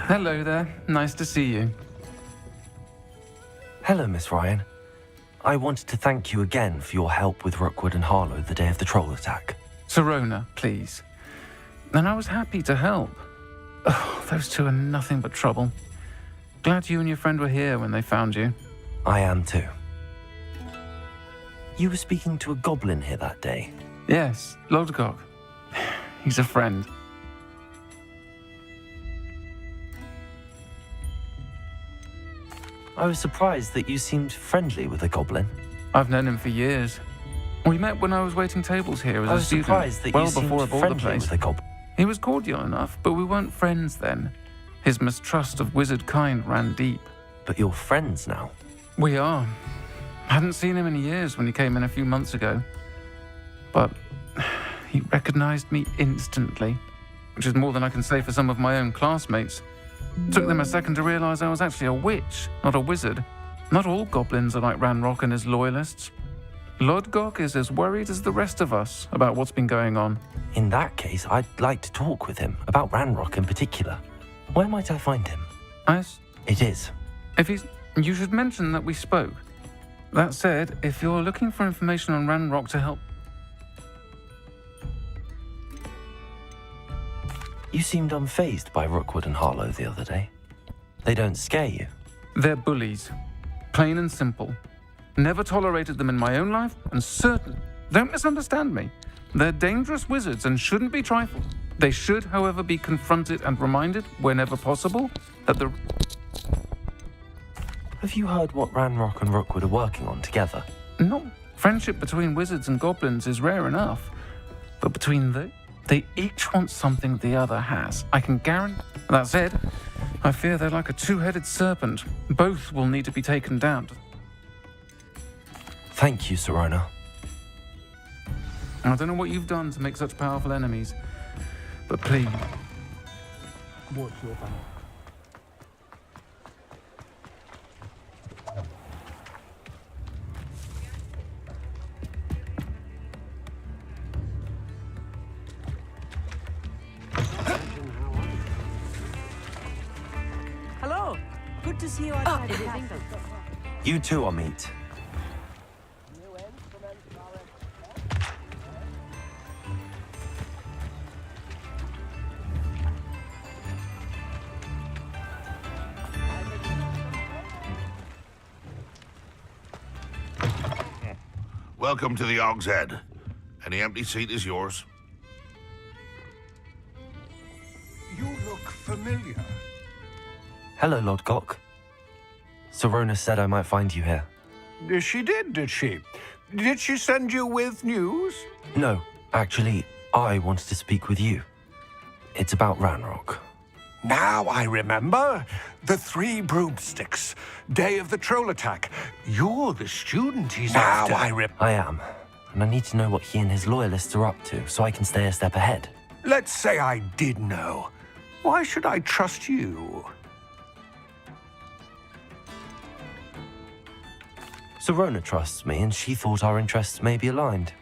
Hello there. Nice to see you. Hello, Miss Ryan. I wanted to thank you again for your help with Rookwood and Harlow the day of the troll attack. Sirona, please. And I was happy to help. Oh, those two are nothing but trouble. Glad you and your friend were here when they found you. I am too. You were speaking to a goblin here that day. Yes, Lodgok. He's a friend. I was surprised that you seemed friendly with a goblin. I've known him for years. We met when I was waiting tables here as a student. I was surprised that well you seemed before I bought the friendly place. with a goblin. He was cordial enough, but we weren't friends then. His mistrust of wizard kind ran deep. But you're friends now. We are. Hadn't seen him in years when he came in a few months ago. But he recognized me instantly, which is more than I can say for some of my own classmates. Took them a second to realize I was actually a witch, not a wizard. Not all goblins are like Ranrock and his loyalists. Lodgok is as worried as the rest of us about what's been going on. In that case, I'd like to talk with him, about Ranrock in particular. Where might I find him? It is. If he's... You should mention that we spoke. That said, if you're looking for information on Ranrock to help... You seemed unfazed by Rookwood and Harlow the other day. They don't scare you. They're bullies. Plain and simple. Never tolerated them in my own life, and certain... Don't misunderstand me. They're dangerous wizards and shouldn't be trifled. They should, however, be confronted and reminded, whenever possible, that the... Have you heard what Ranrock and Rookwood are working on together? No. Friendship between wizards and goblins is rare enough. But between they each want something the other has. I can guarantee... That said, I fear they're like a two-headed serpent. Both will need to be taken down. Thank you, Sirona. I don't know what you've done to make such powerful enemies, but please... Watch your back. Hello. Good to see you outside the castle. You too, Amit. Welcome to the Og's Head. Any empty seat is yours. You look familiar. Hello, Lodgok. Sirona said I might find you here. She did she? Did she send you with news? No, actually, I wanted to speak with you. It's about Ranrock. Now I remember. The 3 broomsticks. Day of the troll attack. You're the student he's after. I am. And I need to know what he and his loyalists are up to, so I can stay a step ahead. Let's say I did know. Why should I trust you? Sirona trusts me, and she thought our interests may be aligned.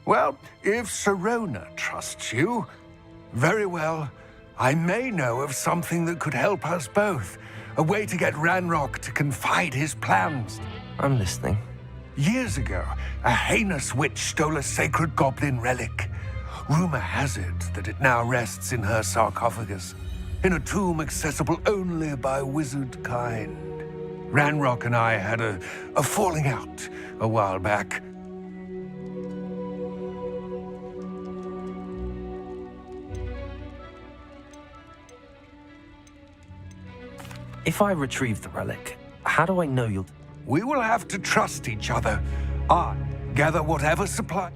Well, if Sirona trusts you, very well. I may know of something that could help us both. A way to get Ranrock to confide his plans. I'm listening. Years ago, a heinous witch stole a sacred goblin relic. Rumor has it that it now rests in her sarcophagus, in a tomb accessible only by wizard kind. Ranrock and I had a falling out a while back. If I retrieve the relic, how do I know you'll... We will have to trust each other. I gather whatever supply...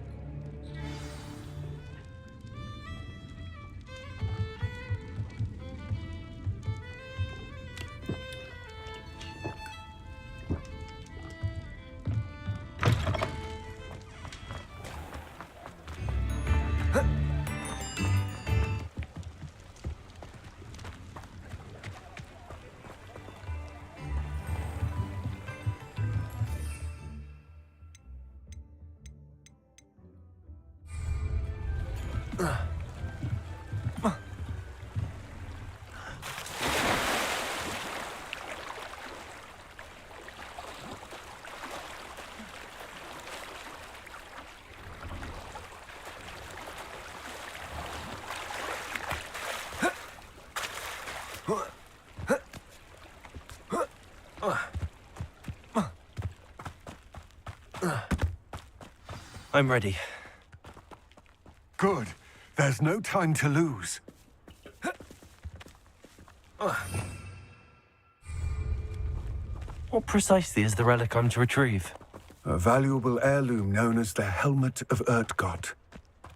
I'm ready. Good. There's no time to lose. What precisely is the relic I'm to retrieve? A valuable heirloom known as the Helmet of Urtkot.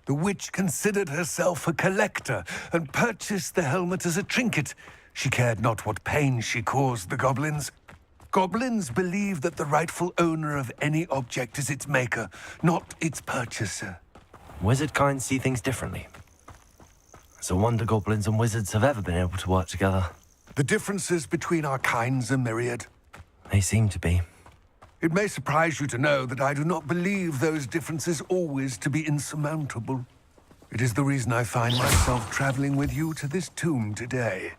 The witch considered herself a collector and purchased the helmet as a trinket. She cared not what pain she caused the goblins. Goblins believe that the rightful owner of any object is its maker, not its purchaser. Wizard kind see things differently. It's a wonder goblins and wizards have ever been able to work together. The differences between our kinds are myriad. They seem to be. It may surprise you to know that I do not believe those differences always to be insurmountable. It is the reason I find myself traveling with you to this tomb today.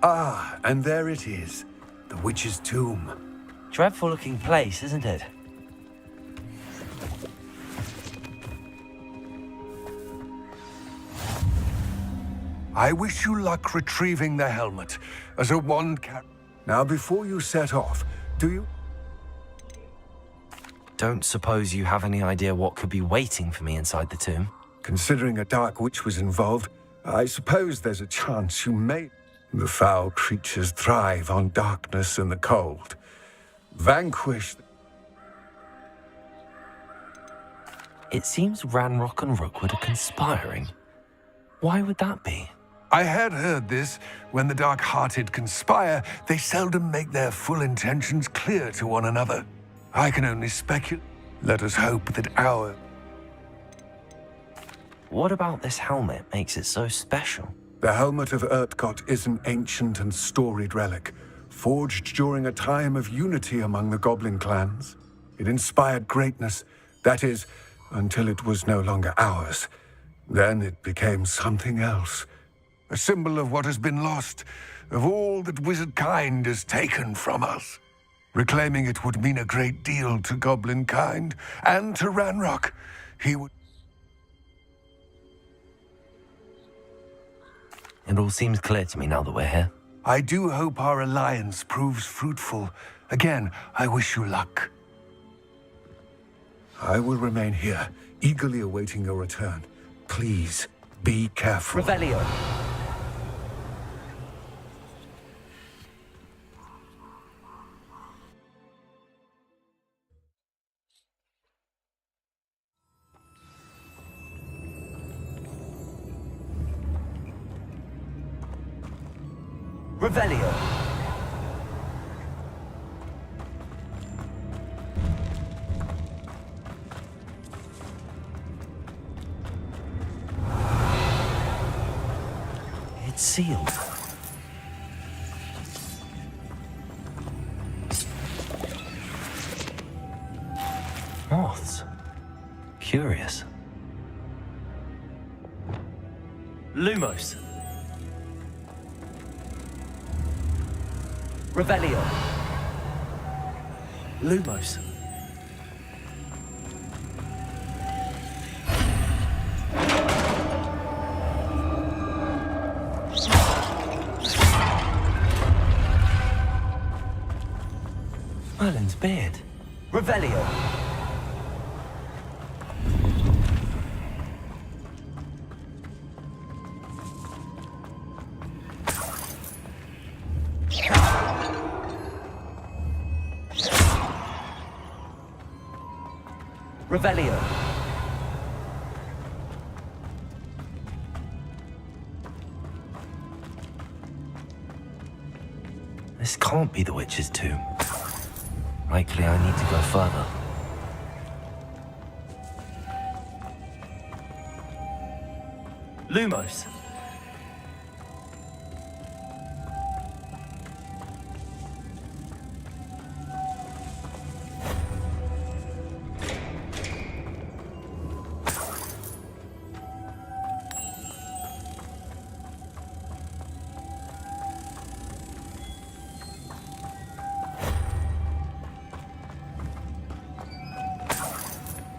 Ah, and there it is, the witch's tomb. Dreadful looking place, isn't it? I wish you luck retrieving the helmet, as a wand carrier. Now, before you set off, do you... Don't suppose you have any idea what could be waiting for me inside the tomb? Considering a dark witch was involved, I suppose there's a chance you may... The foul creatures thrive on darkness and the cold. Vanquish... It seems Ranrock and Rookwood are conspiring. Why would that be? I had heard this. When the dark-hearted conspire, they seldom make their full intentions clear to one another. I can only speculate. Let us hope that our... What about this helmet makes it so special? The Helmet of Urtkot is an ancient and storied relic, forged during a time of unity among the goblin clans. It inspired greatness, that is, until it was no longer ours. Then it became something else. A symbol of what has been lost, of all that wizard kind has taken from us. Reclaiming it would mean a great deal to goblin kind, and to Ranrock. He would... It all seems clear to me now that we're here. I do hope our alliance proves fruitful. Again, I wish you luck. I will remain here, eagerly awaiting your return. Please, be careful. Revelio. Revelio. It's sealed. Moths. Curious. Lumos. Revelio. Lumos. Merlin's beard. Revelio. Revelio. This can't be the witch's tomb. Likely I need to go further. Lumos.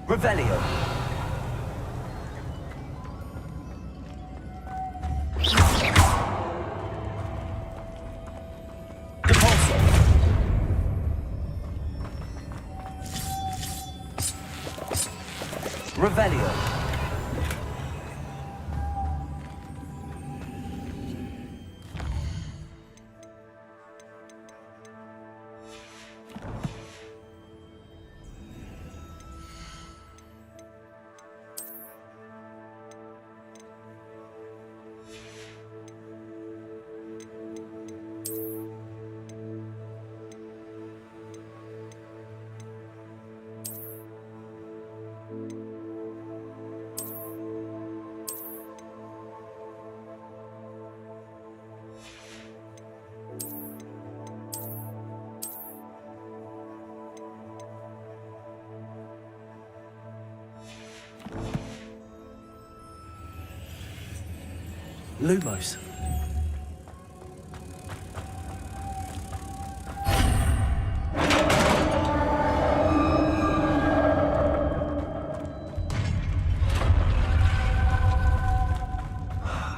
Revelio. Depulso. Revelio. Lumos.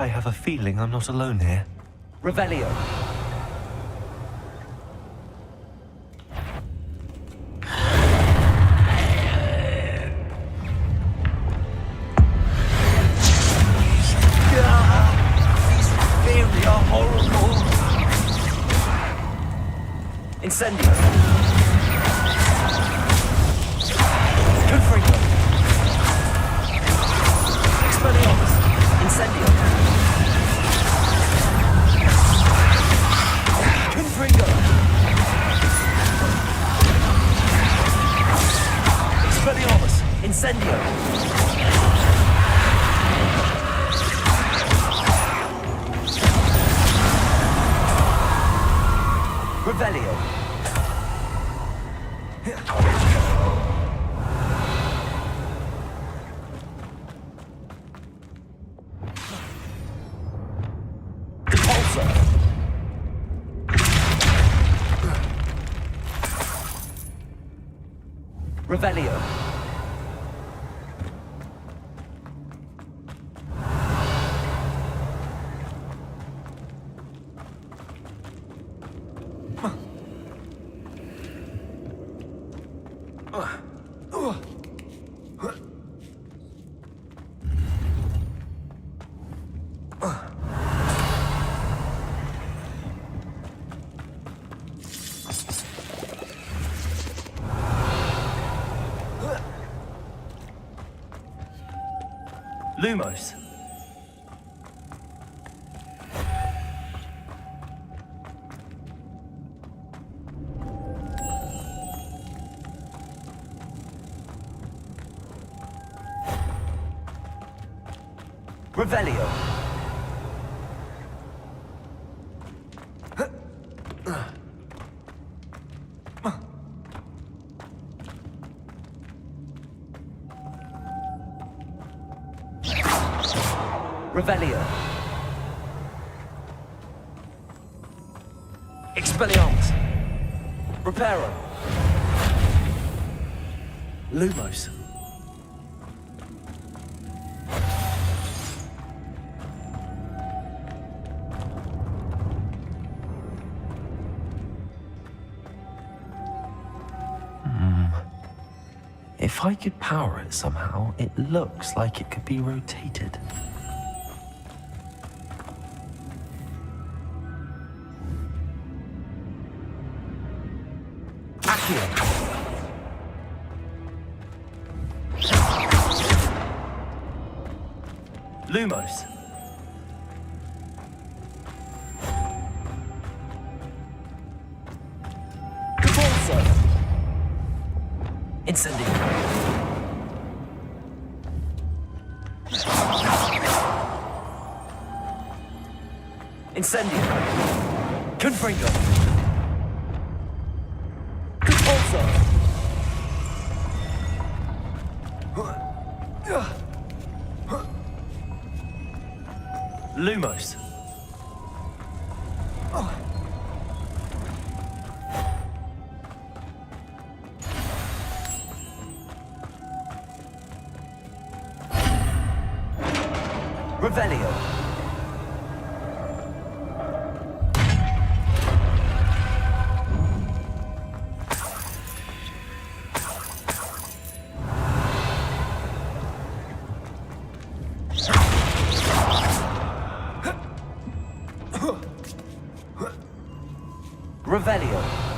I have a feeling I'm not alone here. Revelio. Incendio. Confringo. Expelliarmus. Incendio. Confringo. Expelliarmus. Incendio. Revelio. Depulso. Revelio. Lumos. Revelio. Revelio. Expelliarmus. Reparo. Lumos. If I could power it somehow, it looks like it could be rotated. Lumos. Incendio. Confringo. Repulsor. Lumos. Revelio. Revelio.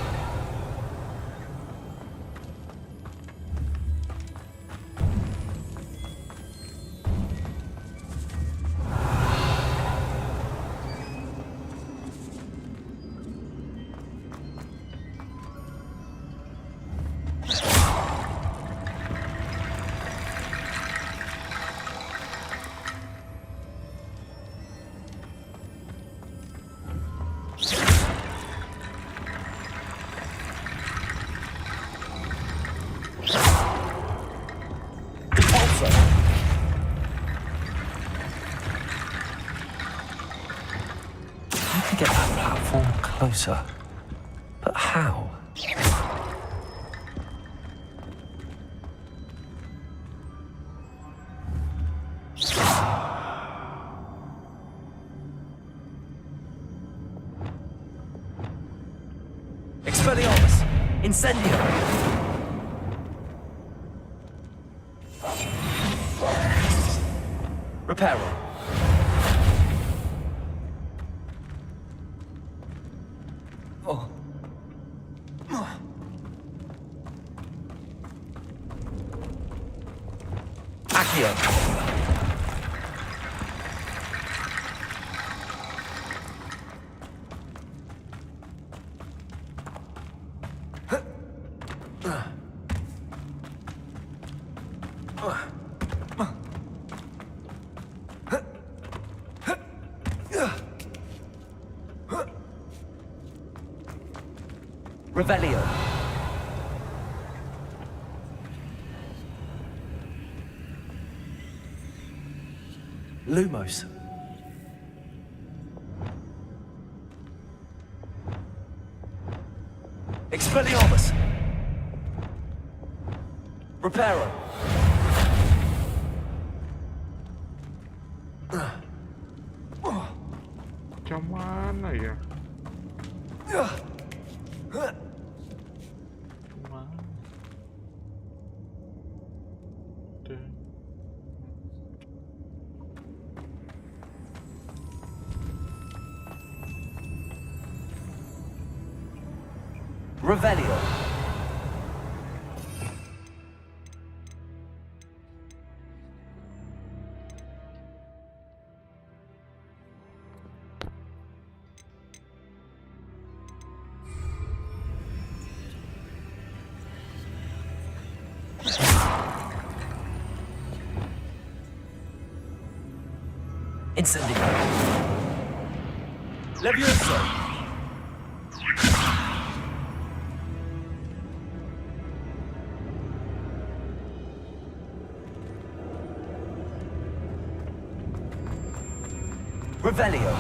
Get that platform closer. But how? Expelliarmus! Incendio! Reparo. Accio. Revelio. Lumos. Expelliarmus. Reparo. Macam mana ya? Mana? Tuh. Revelio. Incendio. Levioso. Revelio.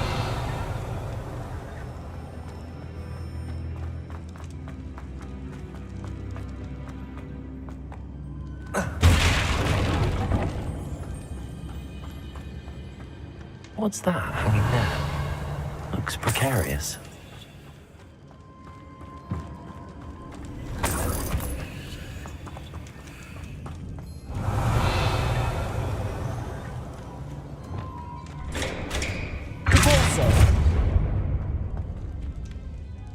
What's that hanging there? Looks precarious.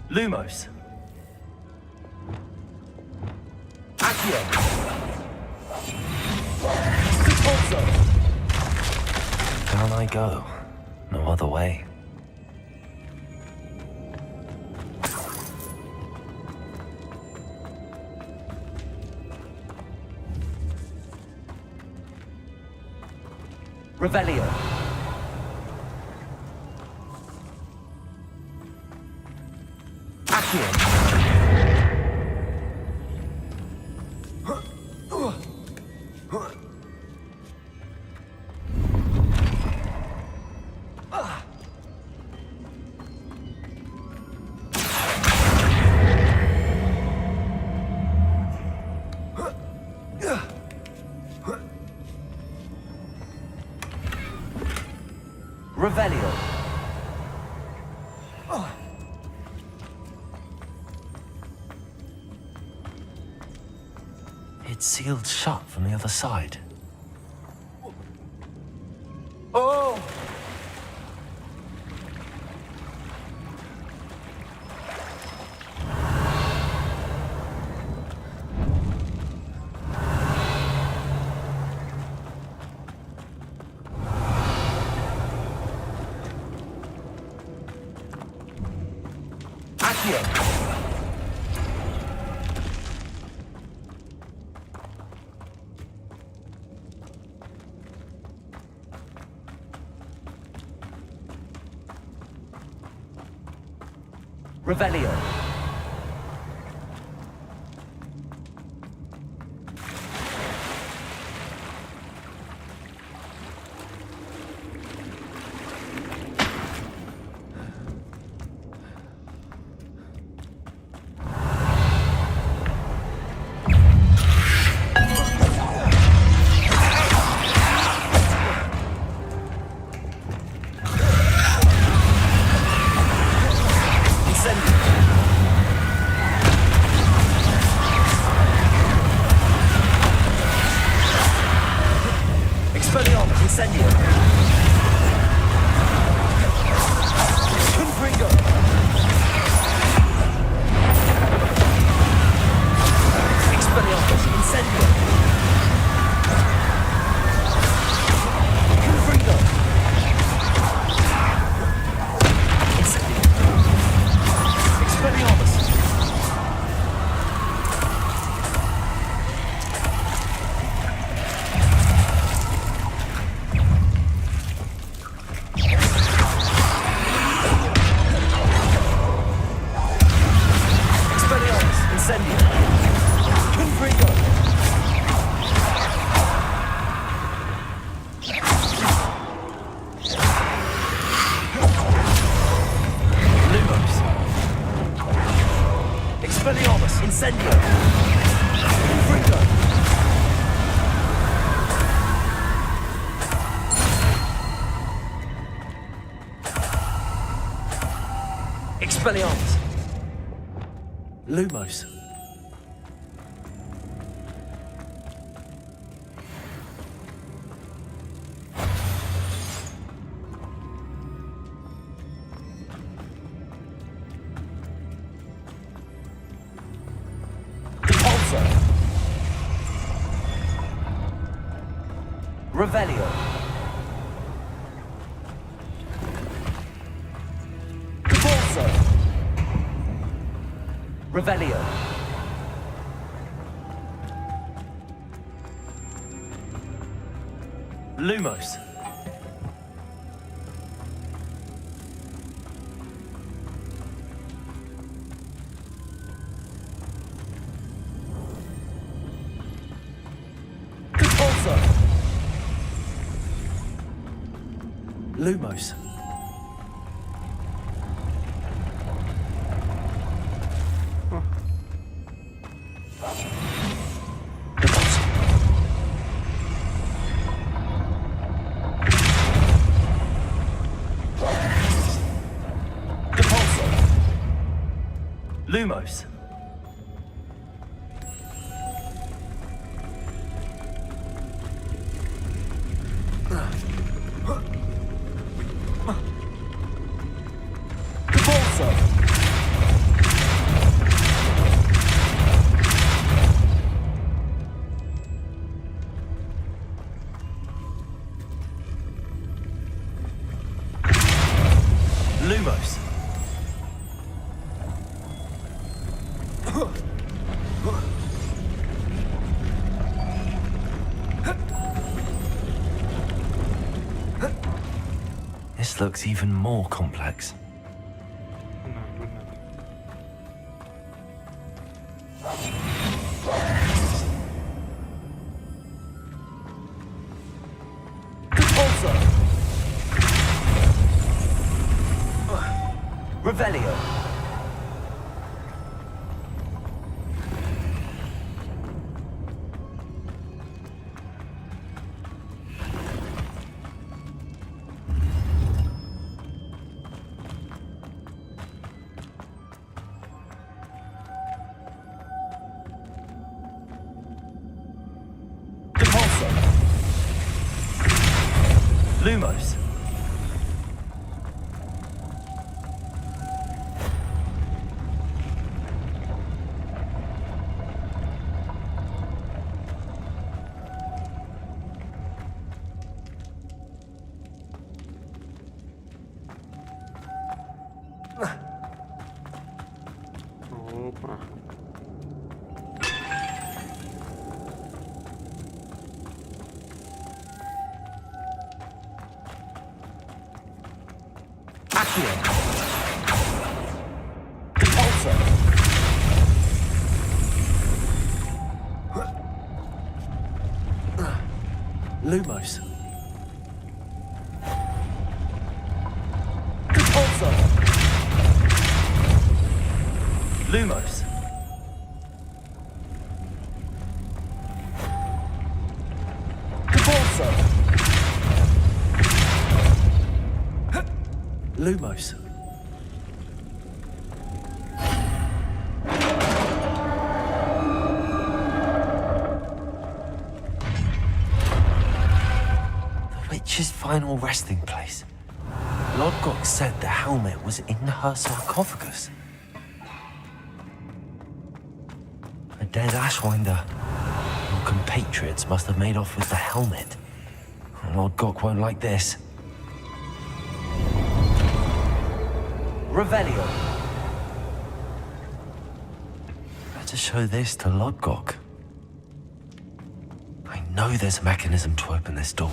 Lumos. Accio. Down I go. No other way. Revelio. Revelio. It's sealed shut from the other side. Oh! Revelio. Expelliarmus. Lumos. Repulsor. Revelio. Revelio. Lumos. Repulsor. Lumos. Lumos. Lumos. This looks even more complex. Revelio. Lumos. Opa. Accio. Repulsor. Lumos. Repulsor. Lumos. Repulsor. Lumos. The witch's final resting place. Lodgok said the helmet was in her sarcophagus. A dead Ashwinder. Your compatriots must have made off with the helmet. Lodgok won't like this. Revelio. Better show this to Lodgok. I know there's a mechanism to open this door.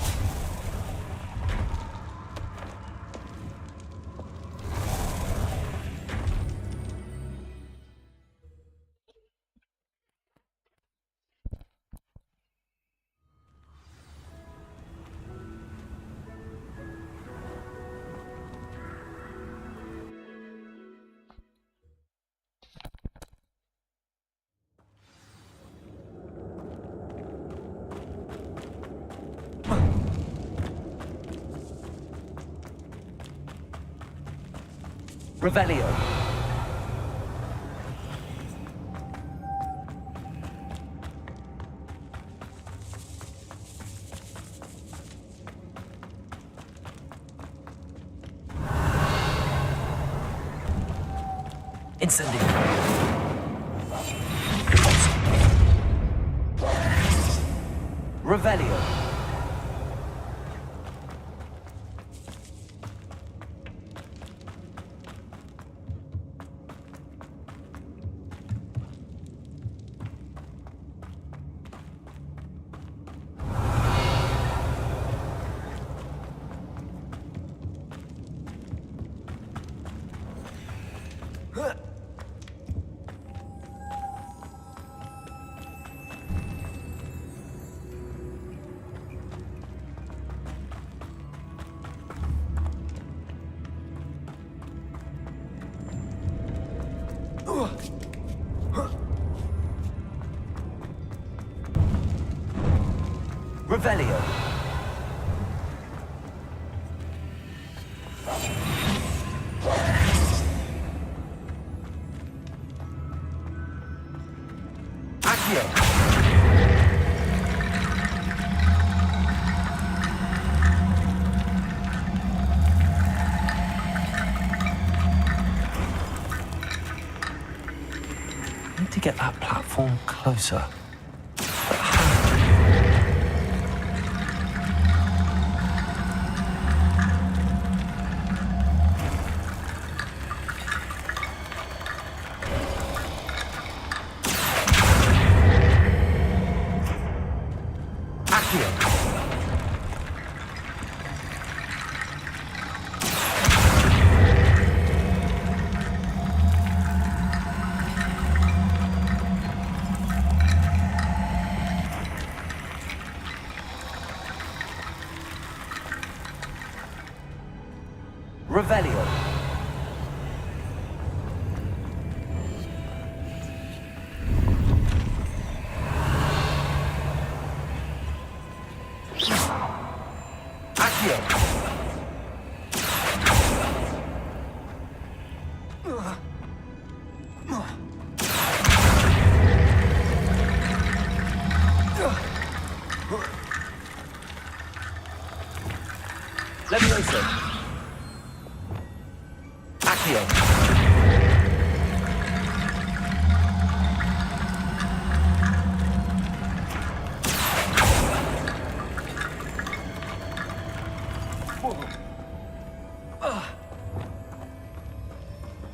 Revelio. Incendio. Revelio. Revelio. Accio. Need to get that platform closer. Revelio. Accio. Levioso. Accio.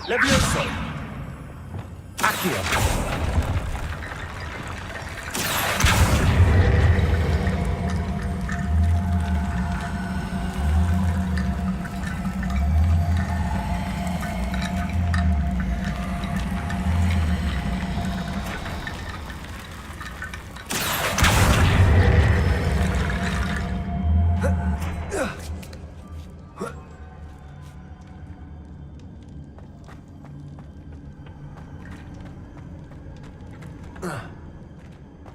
Levioso. Accio.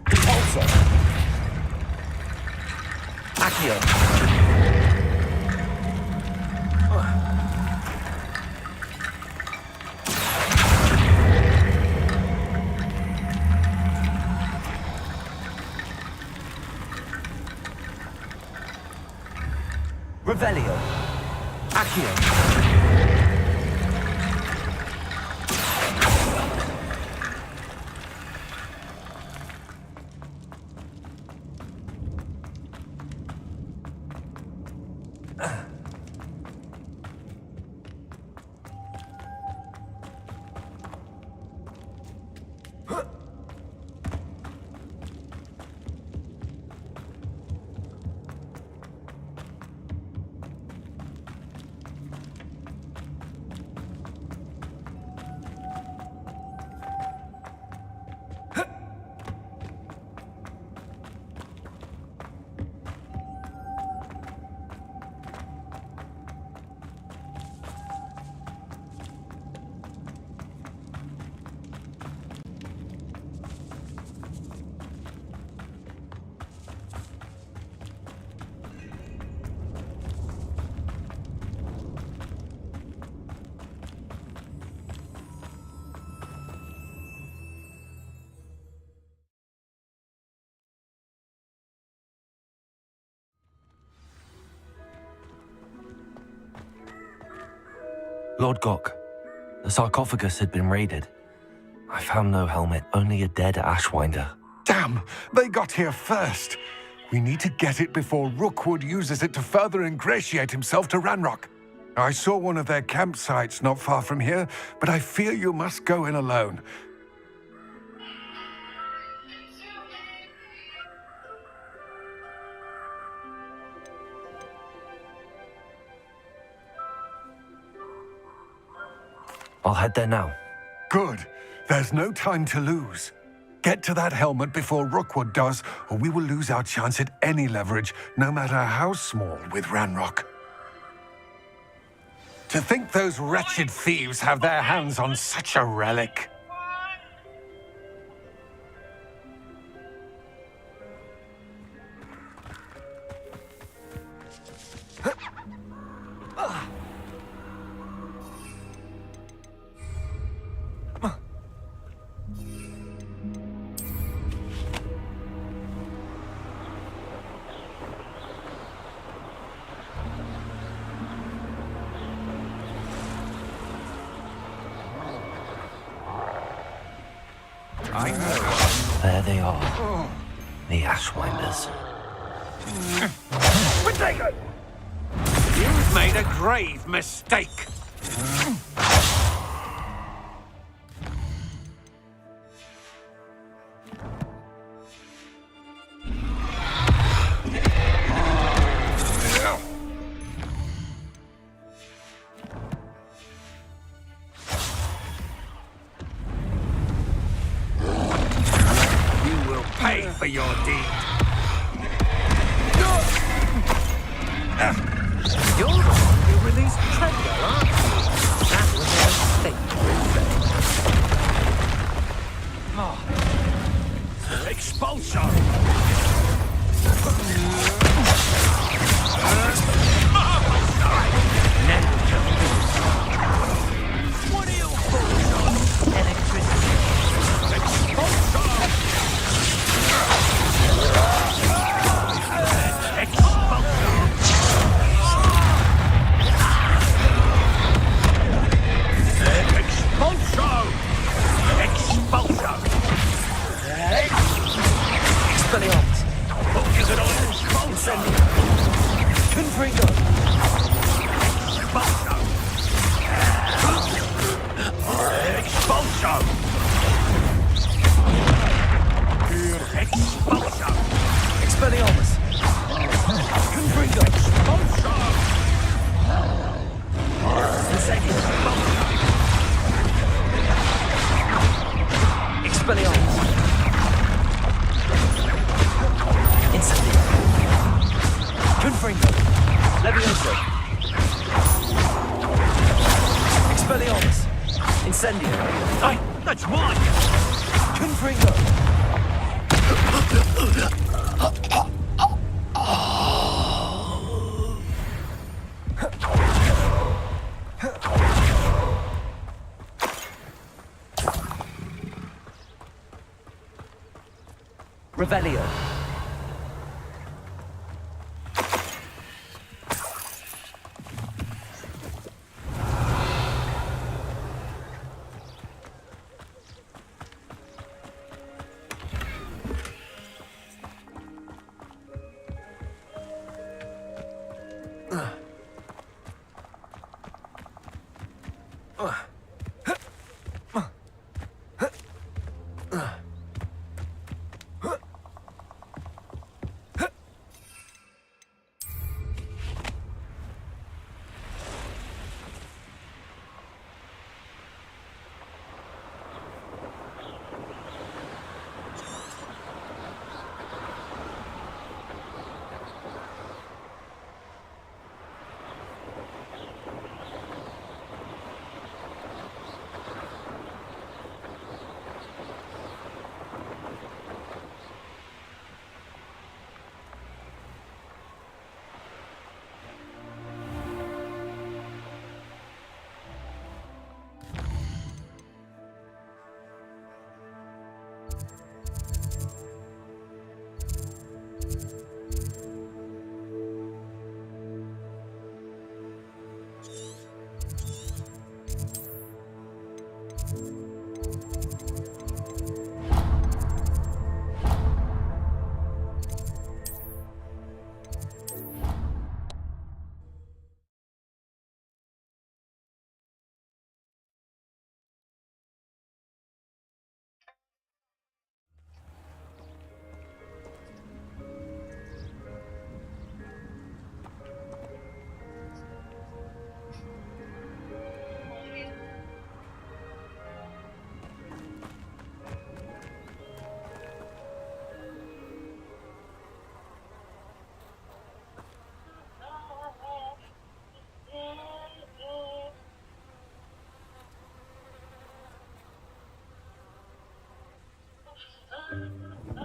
Repulsor. Accio. Revelio. Accio. Lord Gok, the sarcophagus had been raided. I found no helmet, only a dead Ashwinder. Damn! They got here first. We need to get it before Rookwood uses it to further ingratiate himself to Ranrock. I saw one of their campsites not far from here, but I fear you must go in alone. I'll head there now. Good. There's no time to lose. Get to that helmet before Rookwood does, or we will lose our chance at any leverage, no matter how small, with Ranrock. To think those wretched thieves have their hands on such a relic. I know. There they are. The Ashwinders. You've made a grave mistake. Pay for your deed. You're the one who released Trevor, aren't you? That was a mistake, really. Expulsion! What are you fools on? Electricity. Expulsion! Incendio. Hey, that's mine! Confringo. Revelio.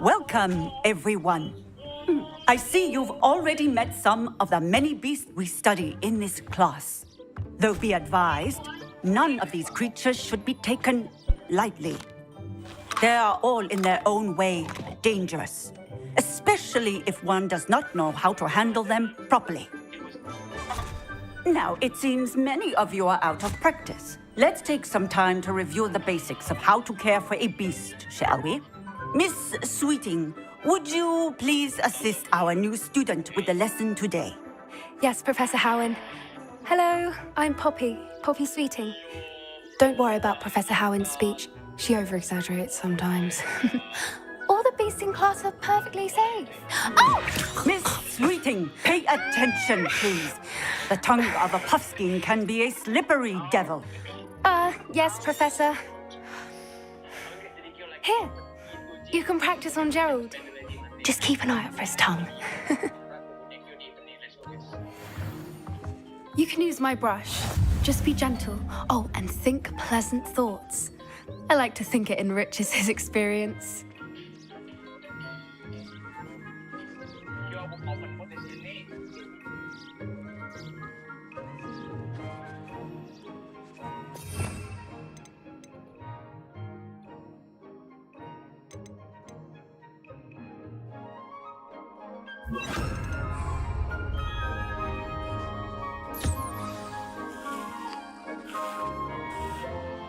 Welcome, everyone. I see you've already met some of the many beasts we study in this class. Though be advised, none of these creatures should be taken lightly. They are all in their own way dangerous, especially if one does not know how to handle them properly. Now, it seems many of you are out of practice. Let's take some time to review the basics of how to care for a beast, shall we? Miss Sweeting, would you please assist our new student with the lesson today? Yes, Professor Howen. Hello, I'm Poppy Sweeting. Don't worry about Professor Howen's speech. She over-exaggerates sometimes. All the beasts in class are perfectly safe. Oh! Miss Sweeting, pay attention, please. The tongue of a puffskein can be a slippery devil. Yes, Professor. Here, you can practice on Gerald. Just keep an eye out for his tongue. You can use my brush. Just be gentle. Oh, and think pleasant thoughts. I like to think it enriches his experience.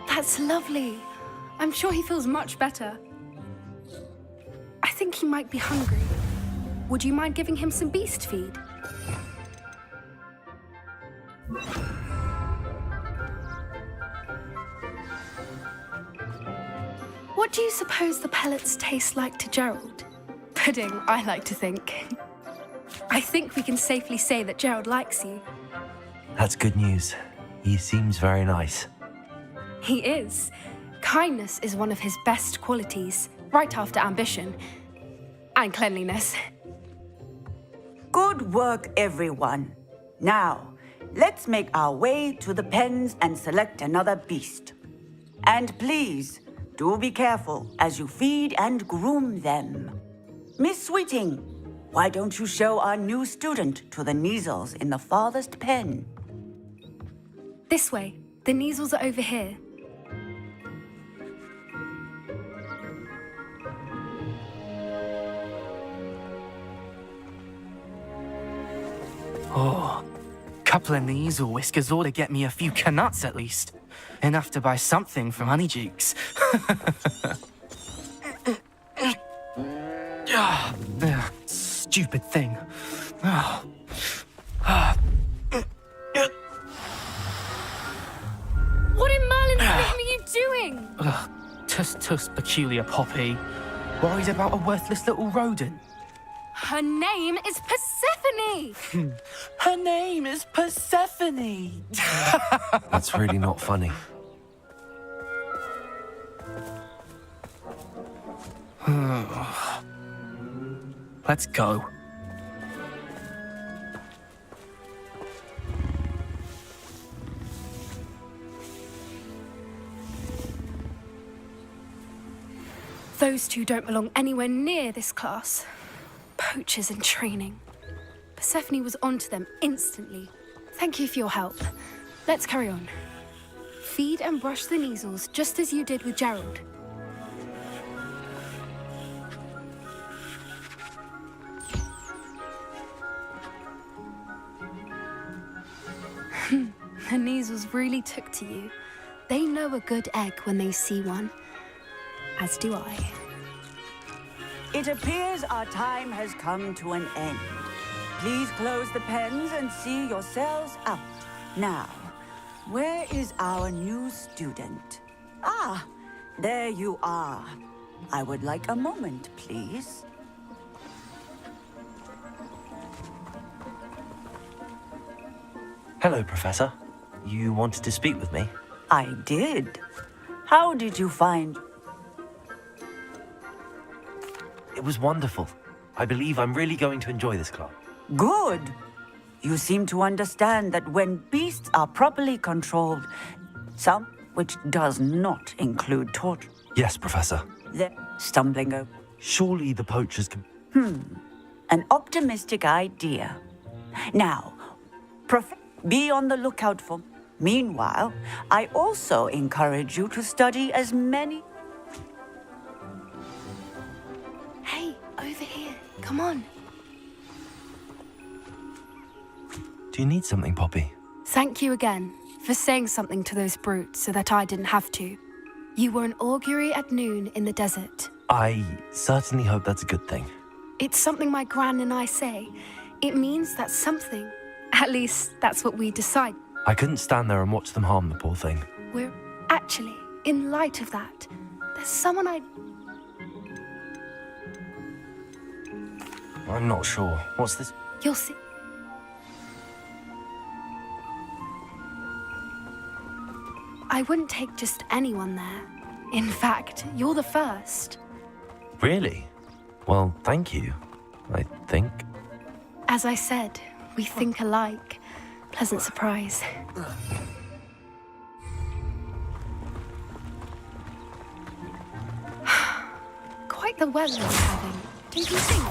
That's lovely. I'm sure he feels much better. I think he might be hungry. Would you mind giving him some beast feed? What do you suppose the pellets taste like to Gerald? Pudding, I like to think. I think we can safely say that Gerald likes you. That's good news. He seems very nice. He is. Kindness is one of his best qualities, right after ambition. And cleanliness. Good work, everyone. Now, let's make our way to the pens and select another beast. And please, do be careful as you feed and groom them. Miss Sweeting, why don't you show our new student to the Neasels in the farthest pen? This way. The Neasels are over here. Oh, couple of Neasel whiskers ought to get me a few canuts at least. Enough to buy something from Honeydukes. Stupid thing. What in Merlin's name are you doing? Tuss, peculiar Poppy. Worried about a worthless little rodent. Her name is Persephone! Her name is Persephone. That's really not funny. Let's go. Those two don't belong anywhere near this class. Poachers in training. Persephone was onto them instantly. Thank you for your help. Let's carry on. Feed and brush the Neasels just as you did with Gerald. The Neasels really took to you. They know a good egg when they see one. As do I. It appears our time has come to an end. Please close the pens and see yourselves out. Now, where is our new student? Ah, there you are. I would like a moment, please. Hello, Professor. You wanted to speak with me? I did. How did you find... It was wonderful. I believe I'm really going to enjoy this club. Good. You seem to understand that when beasts are properly controlled, some which does not include torture, Yes, Professor. they're stumbling over. Surely the poachers can... An optimistic idea. Now, be on the lookout for... Meanwhile, I also encourage you to study as many... Hey, over here. Come on. Do you need something, Poppy? Thank you again for saying something to those brutes so that I didn't have to. You were an augury at noon in the desert. I certainly hope that's a good thing. It's something my gran and I say. It means that something. At least, that's what we decide. I couldn't stand there and watch them harm the poor thing. We're actually, in light of that, there's someone I'm not sure. What's this? You'll see. I wouldn't take just anyone there. In fact, you're the first. Really? Well, thank you, I think. As I said, we think alike. Pleasant surprise. Quite the weather we're having, don't you think?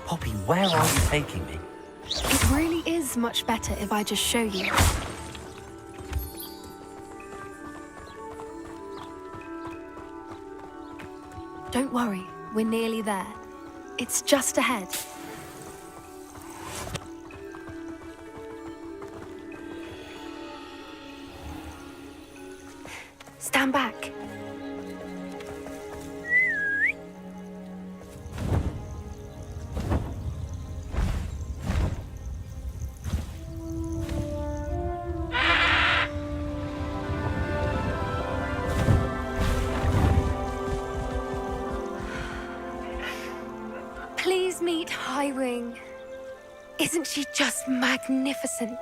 Poppy, where are you taking me? It really is much better if I just show you. Don't worry, we're nearly there. It's just ahead. Stand back. Please meet Highwing. Isn't she just magnificent?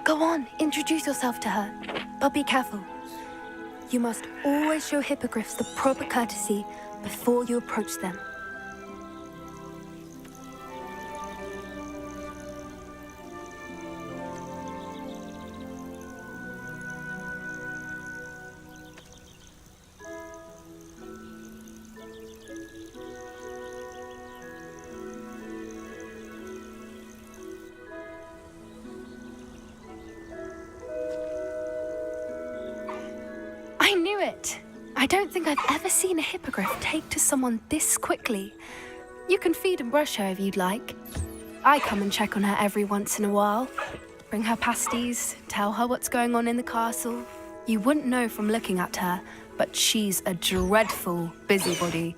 Go on, introduce yourself to her. But be careful. You must always show hippogriffs the proper courtesy before you approach them. I don't think I've ever seen a hippogriff take to someone this quickly. You can feed and brush her if you'd like. I come and check on her every once in a while. Bring her pasties, tell her what's going on in the castle. You wouldn't know from looking at her, but she's a dreadful busybody.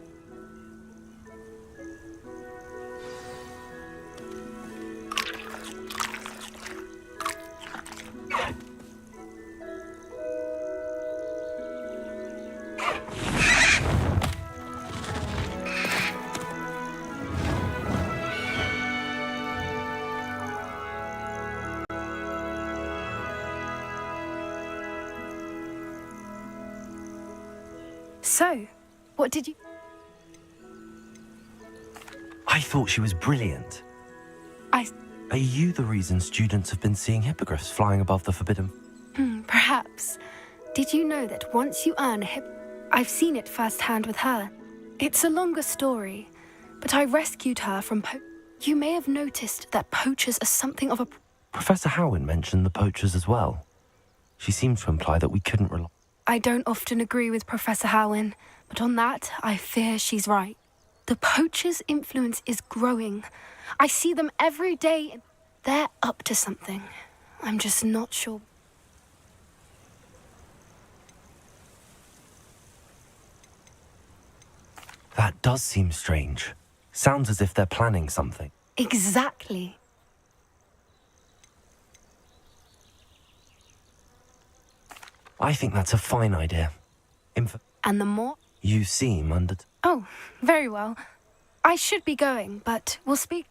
So, what did you... I thought she was brilliant. Are you the reason students have been seeing hippogriffs flying above the forbidden... Perhaps. Did you know that once you earn a I've seen it firsthand with her. It's a longer story, but I rescued her from You may have noticed that poachers are something of a... Professor Howen mentioned the poachers as well. She seemed to imply that we couldn't rely... I don't often agree with Professor Howen, but on that, I fear she's right. The poachers' influence is growing. I see them every day. They're up to something. I'm just not sure. That does seem strange. Sounds as if they're planning something. Exactly. I think that's a fine idea. And the more... You seem under... Oh, very well. I should be going, but we'll speak...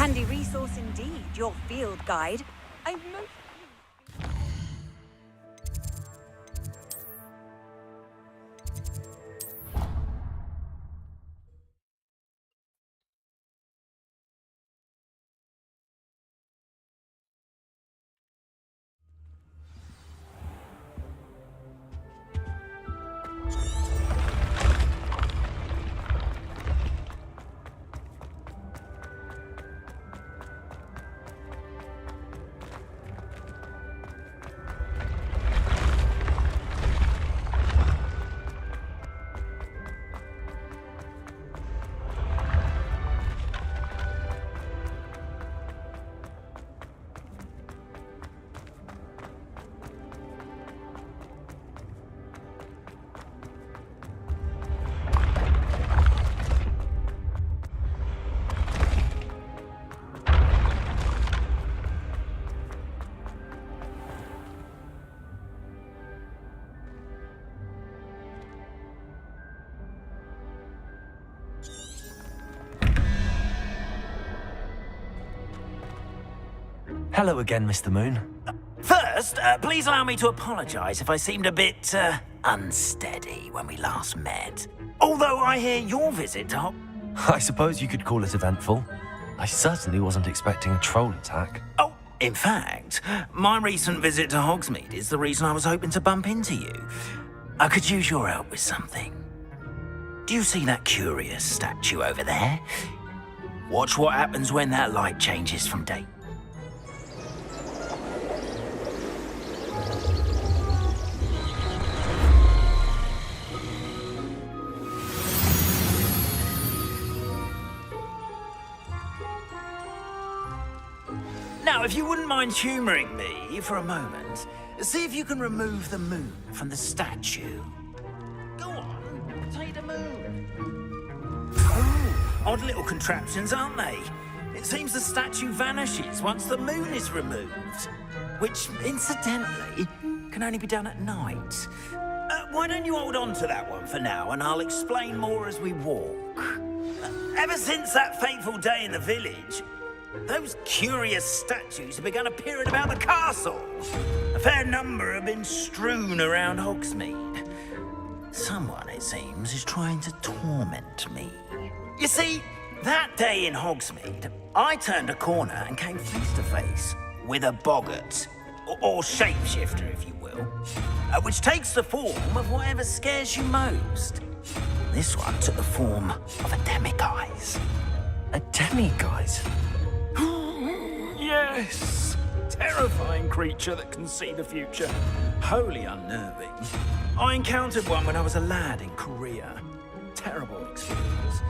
Handy resource indeed, your field guide. I'm most... Hello again, Mr. Moon. First, please allow me to apologise if I seemed a bit, unsteady when we last met. Although I hear your visit to I suppose you could call it eventful. I certainly wasn't expecting a troll attack. Oh, in fact, my recent visit to Hogsmeade is the reason I was hoping to bump into you. I could use your help with something. Do you see that curious statue over there? Watch what happens when that light changes from day. Now, if you wouldn't mind humouring me for a moment, see if you can remove the moon from the statue. Go on, take the moon. Ooh, odd little contraptions, aren't they? It seems the statue vanishes once the moon is removed, which, incidentally, can only be done at night. Why don't you hold on to that one for now, and I'll explain more as we walk. Ever since that fateful day in the village, those curious statues have begun appearing about the castle. A fair number have been strewn around Hogsmeade. Someone, it seems, is trying to torment me. You see, that day in Hogsmeade, I turned a corner and came face to face with a boggart, or shapeshifter, if you will, which takes the form of whatever scares you most. This one took the form of a demiguise. A demiguise? Yes! Terrifying creature that can see the future. Wholly unnerving. I encountered one when I was a lad in Korea. Terrible experience.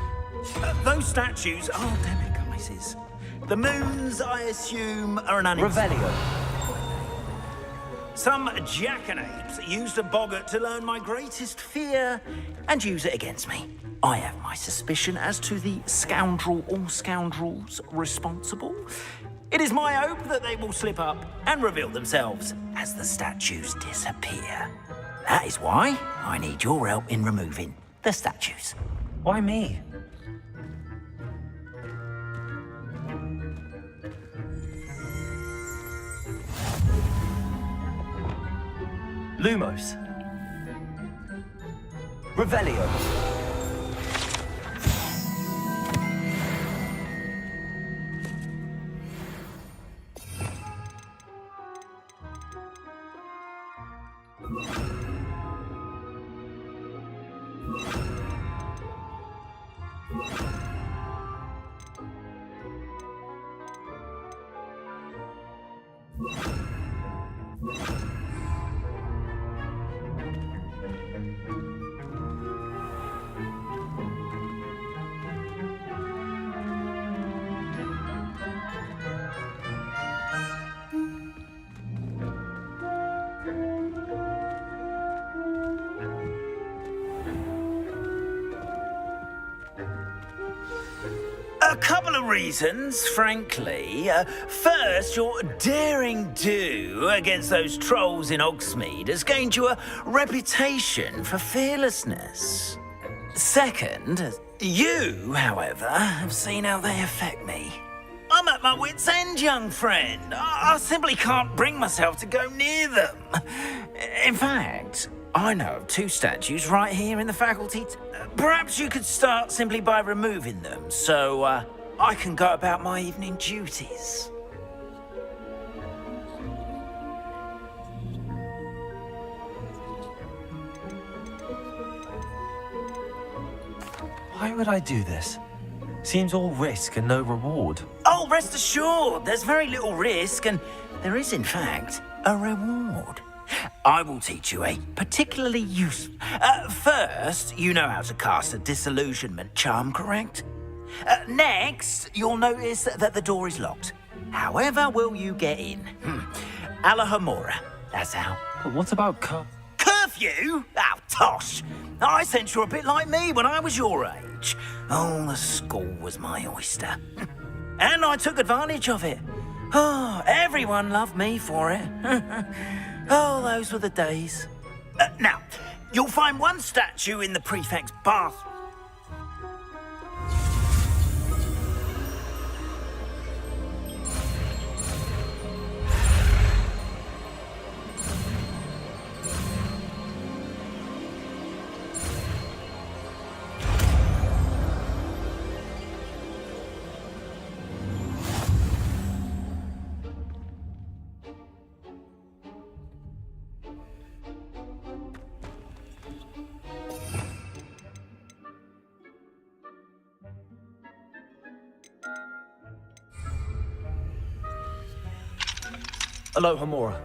Those statues are demiguises. The moons, I assume, are an Revelio. Some jackanapes used a boggart to learn my greatest fear and use it against me. I have my suspicion as to the scoundrel or scoundrels responsible. It is my hope that they will slip up and reveal themselves as the statues disappear. That is why I need your help in removing the statues. Why me? Lumos. Revelio. A couple of reasons, frankly. First, your daring do against those trolls in Hogsmeade has gained you a reputation for fearlessness. Second, you, however, have seen how they affect me. I'm at my wit's end, young friend. I simply can't bring myself to go near them. In fact, I know of 2 statues right here in the faculty. Perhaps you could start simply by removing them, so I can go about my evening duties. Why would I do this? Seems all risk and no reward. Oh, rest assured, there's very little risk, and there is, in fact, a reward. I will teach you a particularly useful... first, you know how to cast a disillusionment charm, correct? Next, you'll notice that the door is locked. However will you get in? Alahomora, that's how. But what about Curfew? Oh, tosh. I sense you're a bit like me when I was your age. Oh, the school was my oyster. And I took advantage of it. Oh, everyone loved me for it. Oh, those were the days. Now, you'll find one statue in the prefect's bathroom. Alohomora.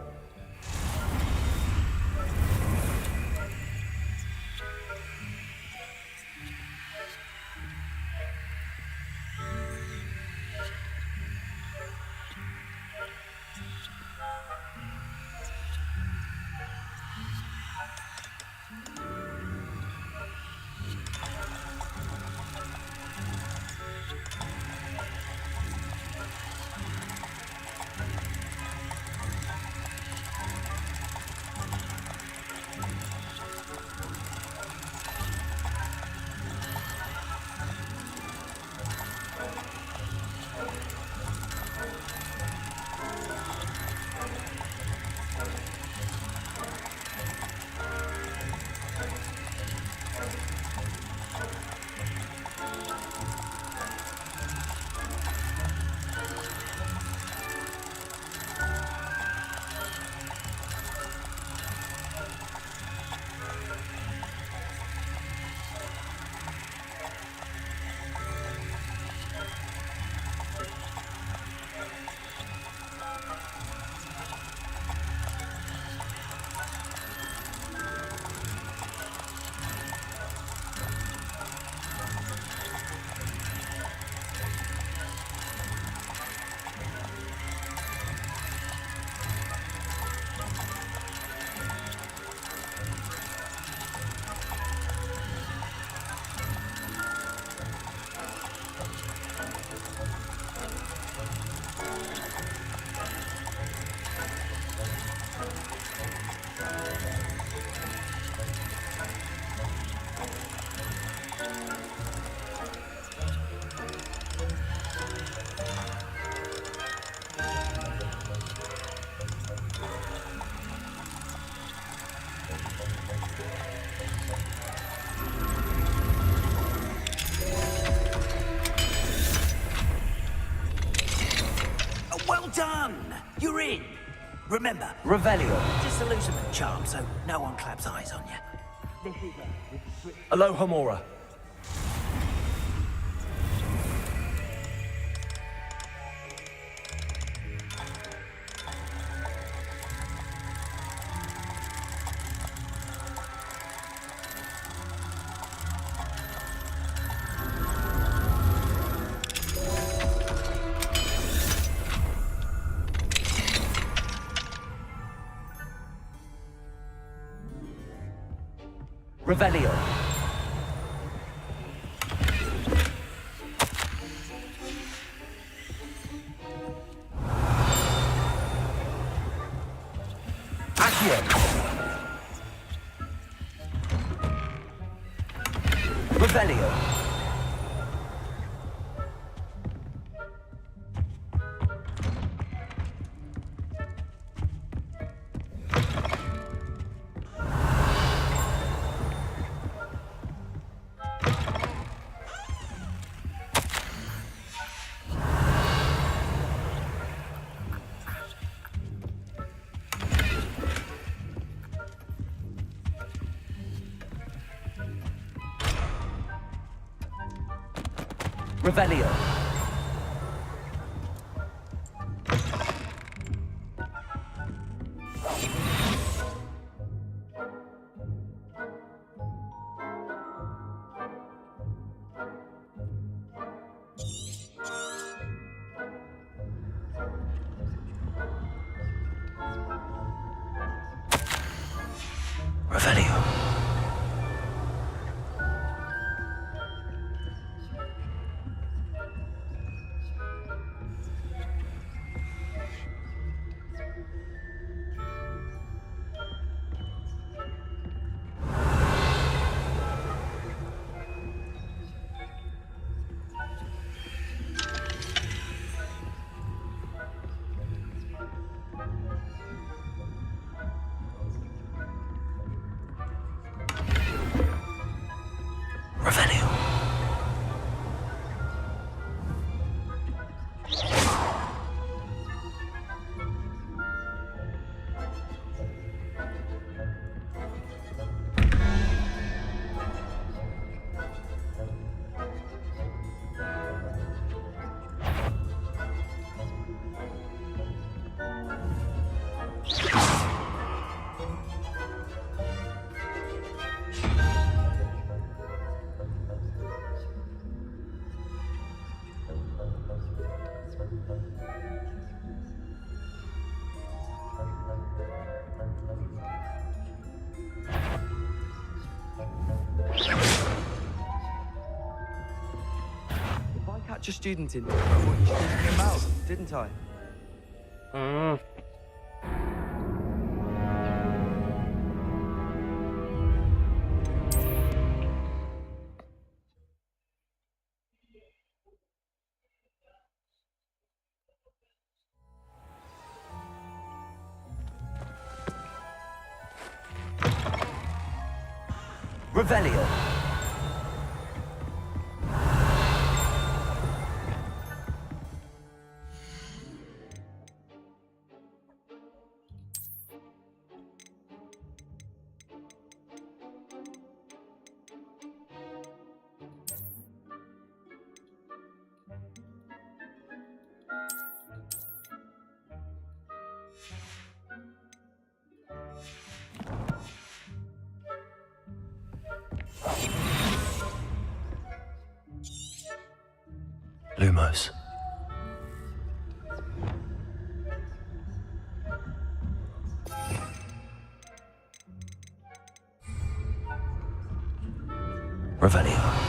Well done! You're in. Remember, Revelio. disillusionment charm, so no one claps eyes on you. Alohomora. Revelio. Accio. Revelio. Revelio. Revelio. Revelio. If I catch a student in there, I want you to think me about them, didn't I? Revelio. Lumos. Revelio.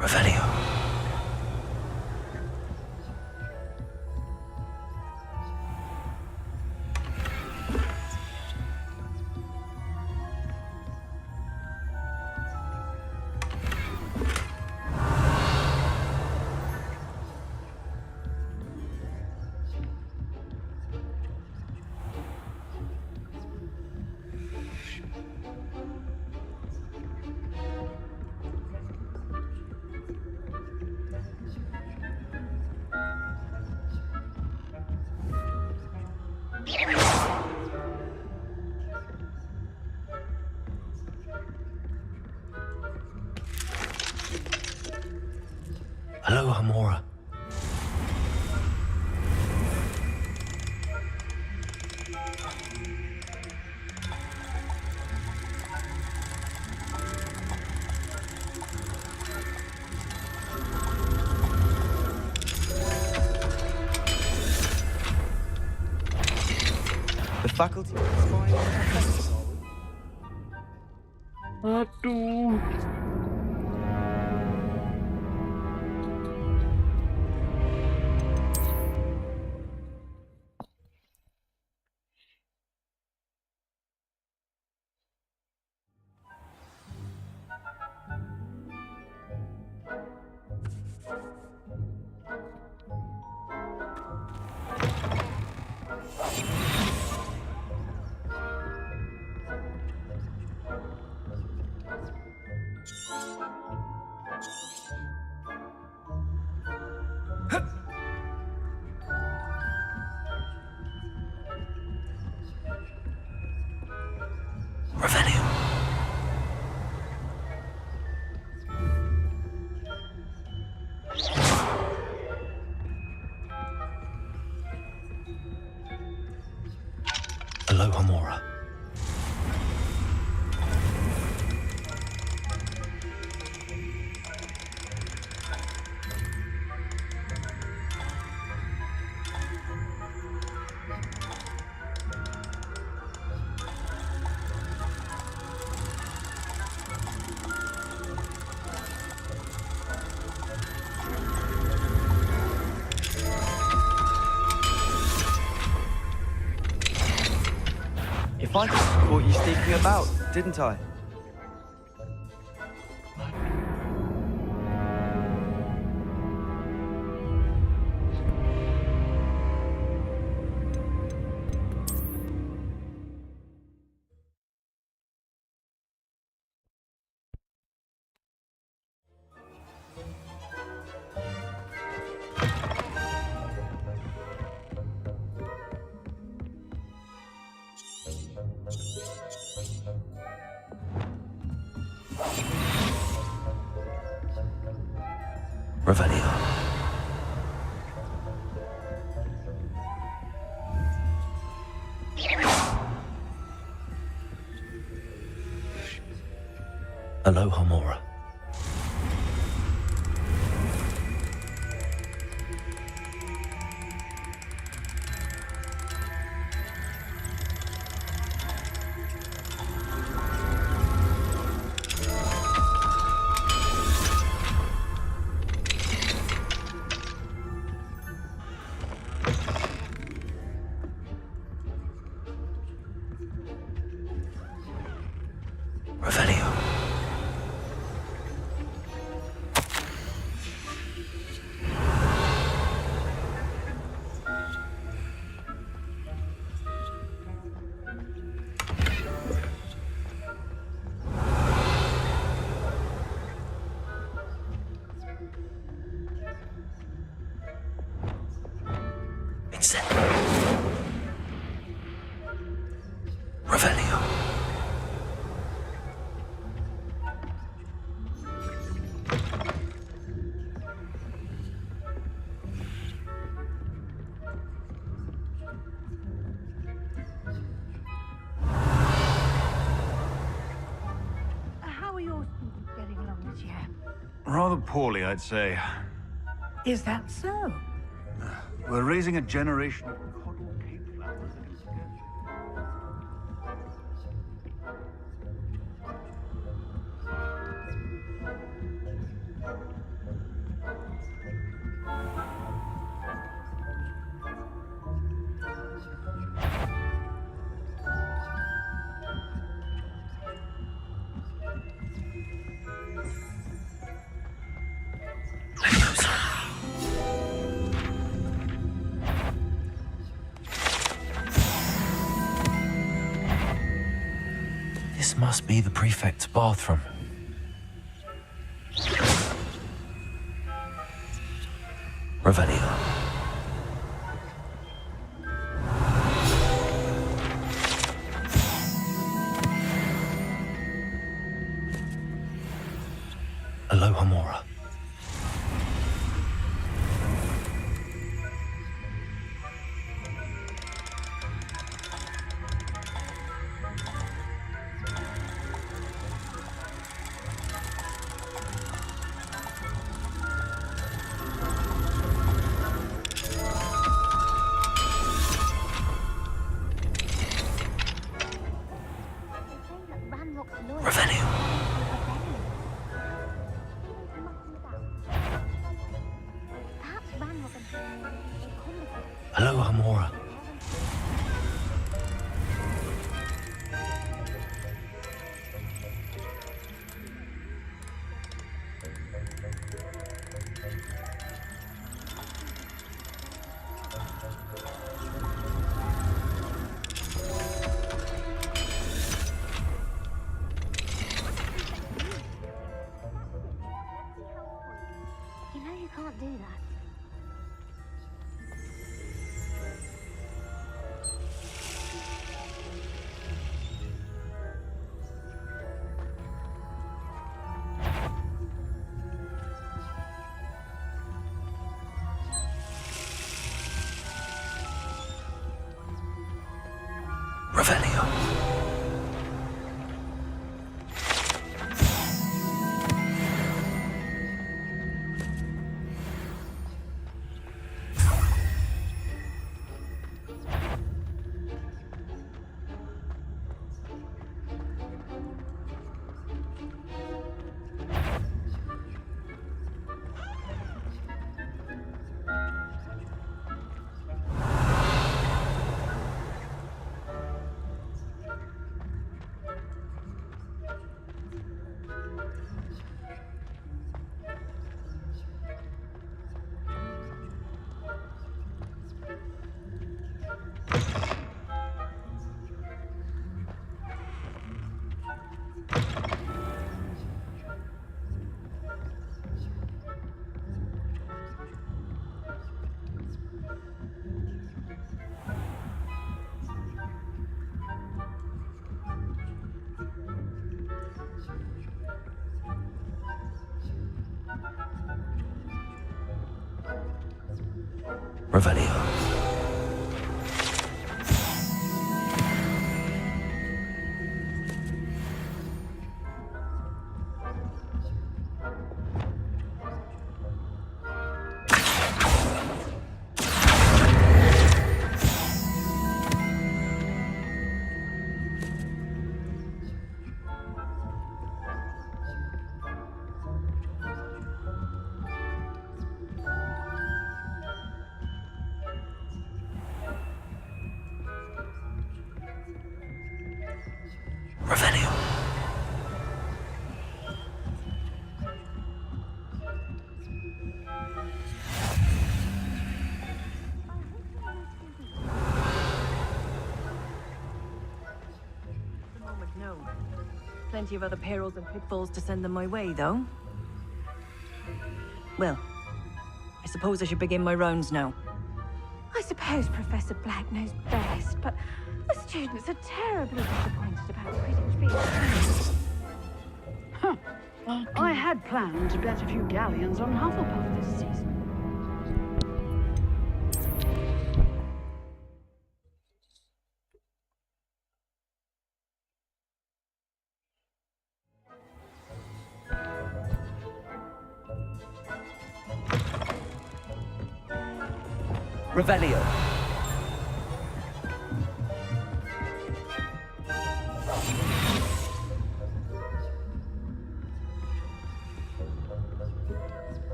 Revelio. Hello, Hamora. The faculty is spying on the professors, are we? Aduh. Revelio. Hello, Hamora. If I caught you sneaking about, didn't I? Revelio. Hello, Hamora. Revelio. Incendio. Revelio. How are your students getting along this year? Rather poorly, I'd say. Is that so? We're raising a generation of coddle cake flowers that can scarcely... must be the prefect's bathroom. Revelio. Aloha Mora. Aloha Mora. You know you can't do that. Revelio. Revelio. Revelio. At the moment, no. Plenty of other perils and pitfalls to send them my way, though. Well, I suppose I should begin my rounds now. I suppose Professor Black knows best, but the students are terribly disappointed about Quidditch being closed. Huh. I had planned to bet a few galleons on Hufflepuff this season. Revelio.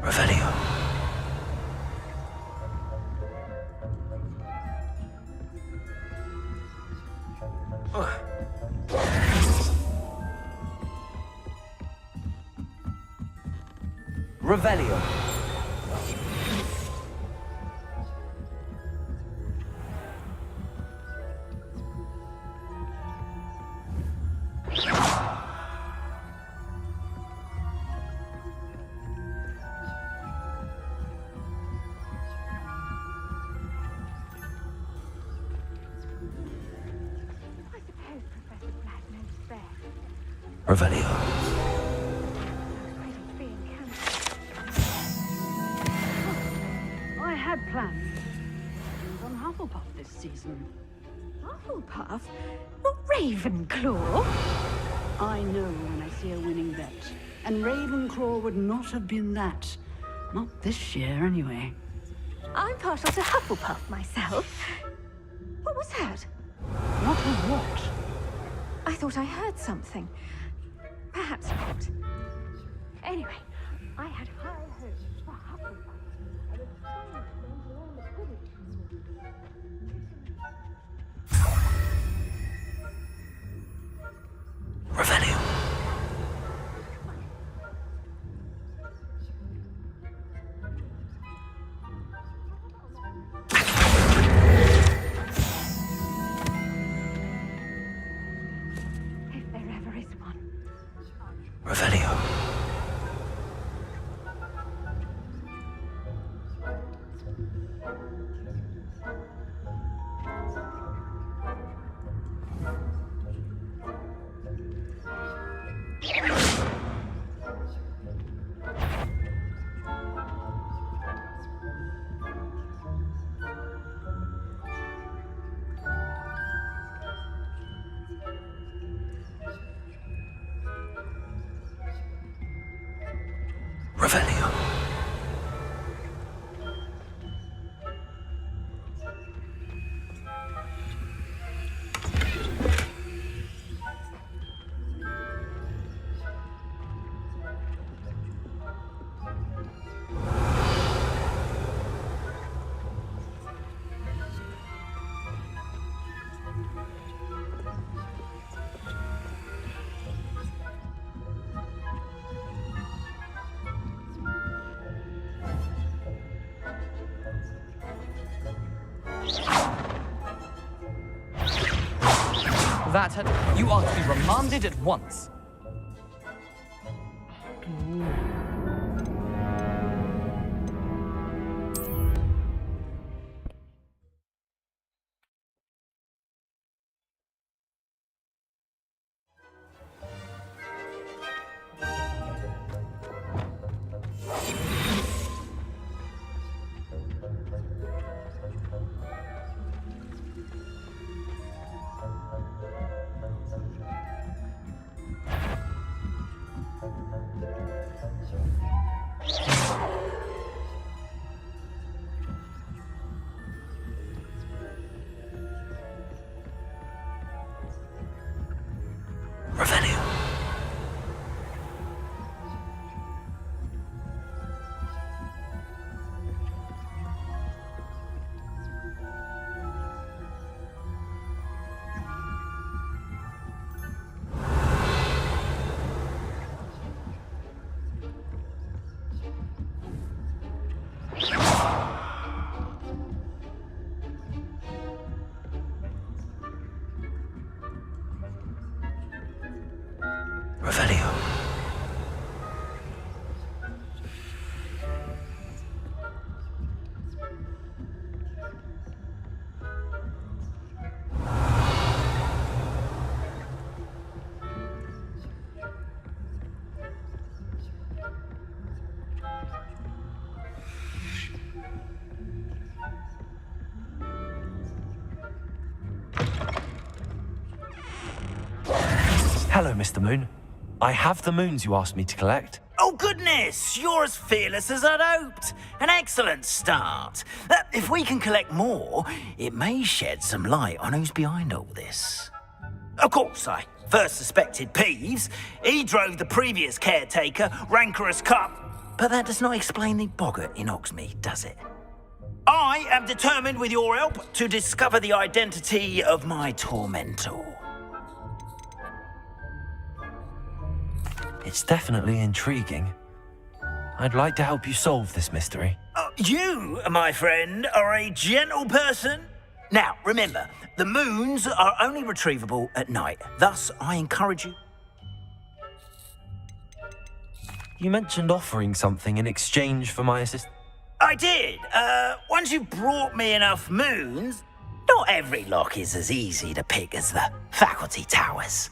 Revelio. Revelio. Revelio. I had plans on Hufflepuff this season. Hufflepuff? Not Ravenclaw? I know when I see a winning bet. And Ravenclaw would not have been that. Not this year, anyway. I'm partial to Hufflepuff myself. What was that? What was what? I thought I heard something. Perhaps not. Anyway, I had high hopes for Hufflepuff. I was trying to bring along the Quidditch Revelio. if there ever is one. Revelio. Revelio. That had... You are to be remanded at once. Revelio. Revelio. Hello, Mr. Moon. I have the moons you asked me to collect. Oh, goodness! You're as fearless as I'd hoped. An excellent start. If we can collect more, it may shed some light on who's behind all this. Of course, I first suspected Peeves. He drove the previous caretaker, Rancorous Cup. But that does not explain the boggart in Hogsmeade, does it? I am determined, with your help, to discover the identity of my tormentor. It's definitely intriguing. I'd like to help you solve this mystery. You, my friend, are a gentle person. Now, remember, the moons are only retrievable at night. Thus, I encourage you. You mentioned offering something in exchange for my assistance. I did. Once you've brought me enough moons, not every lock is as easy to pick as the faculty towers.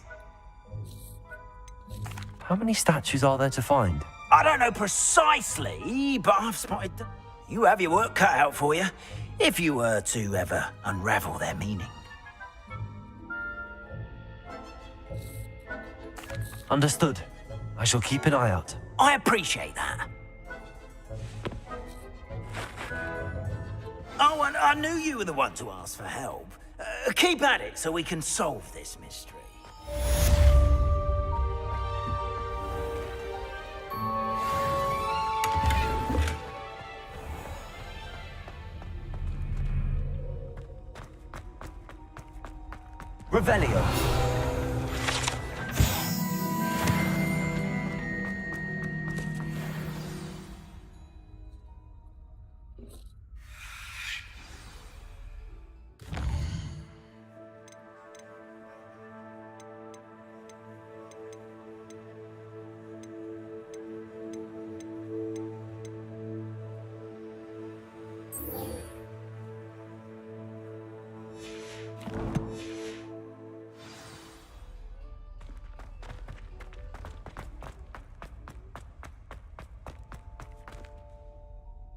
How many statues are there to find? I don't know precisely, but I've spotted them. You have your work cut out for you, if you were to ever unravel their meaning. Understood. I shall keep an eye out. I appreciate that. Oh, and I knew you were the one to ask for help. Keep at it so we can solve this mystery. Revelio.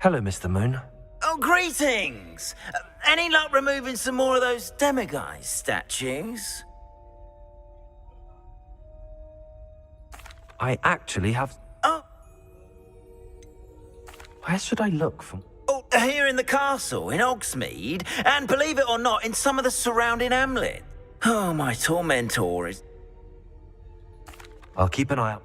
Hello, Mr. Moon. Oh, greetings! Any luck removing some more of those demiguise statues? I actually have... Oh. Where should I look for... Oh, here in the castle, in Hogsmeade, and believe it or not, in some of the surrounding hamlet. Oh, my tormentor is... I'll keep an eye out.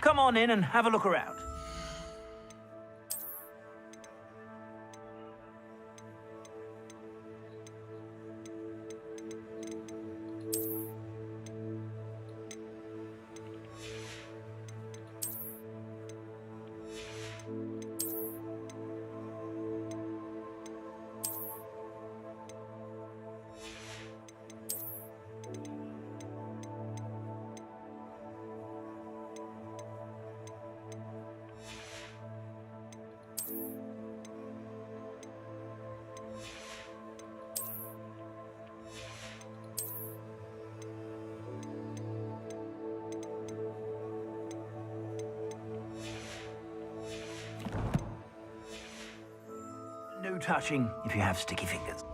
Come on in and have a look around. touching if you have sticky fingers.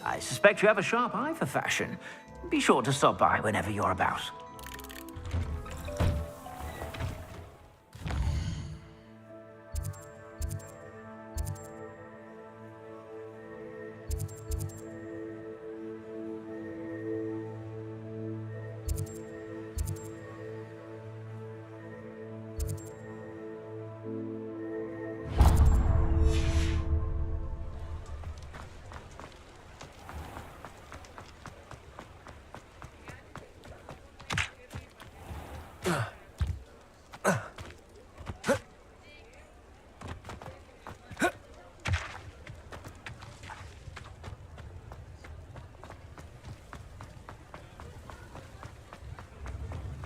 I suspect you have a sharp eye for fashion. Be sure to stop by whenever you're about.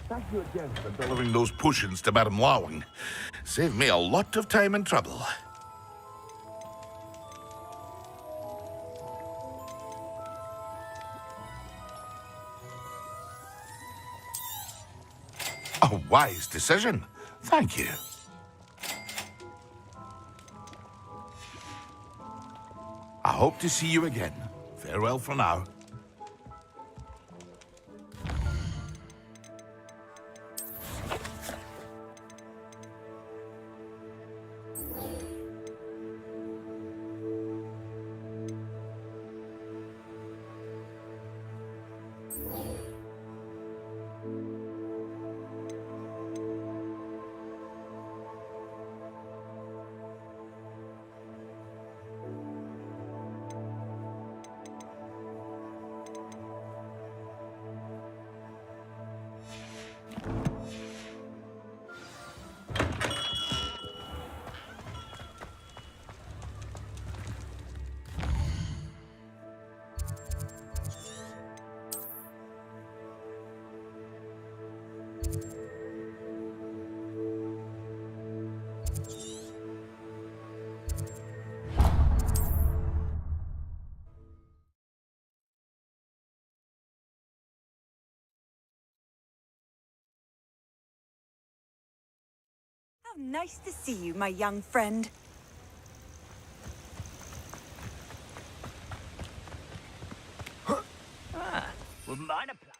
Thank you again for delivering those potions to Madame Lawing. Saved me a lot of time and trouble. A wise decision. Thank you. I hope to see you again. Farewell for now. How nice to see you, my young friend. Wouldn't mind a plum.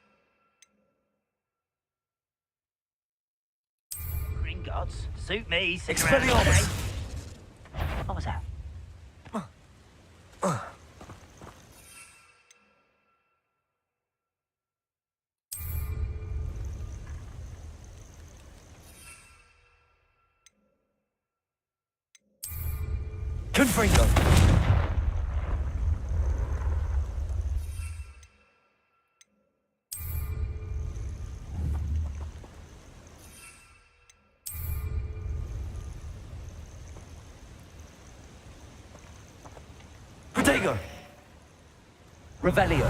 Gringotts, suit me. Expelliarmus! What was that? Confringo! Protego! Revelio!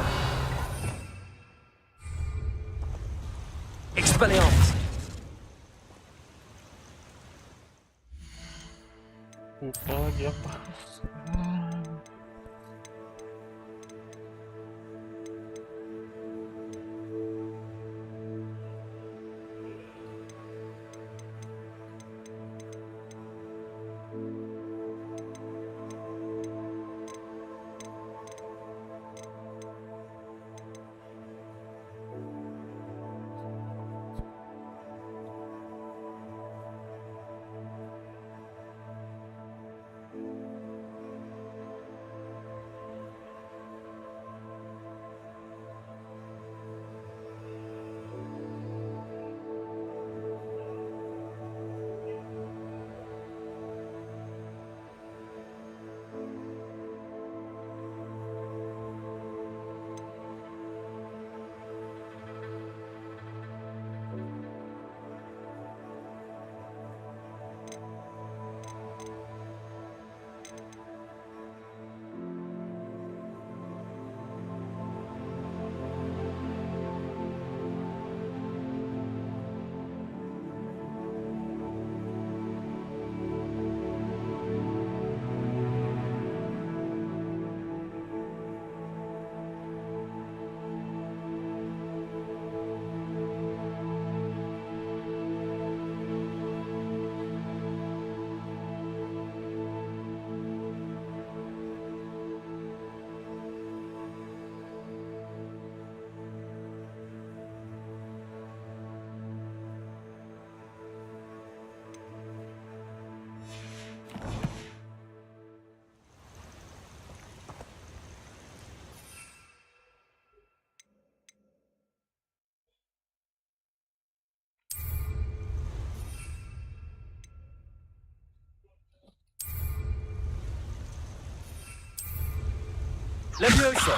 Expelliarmus! Lupa lagi apa? Levioso!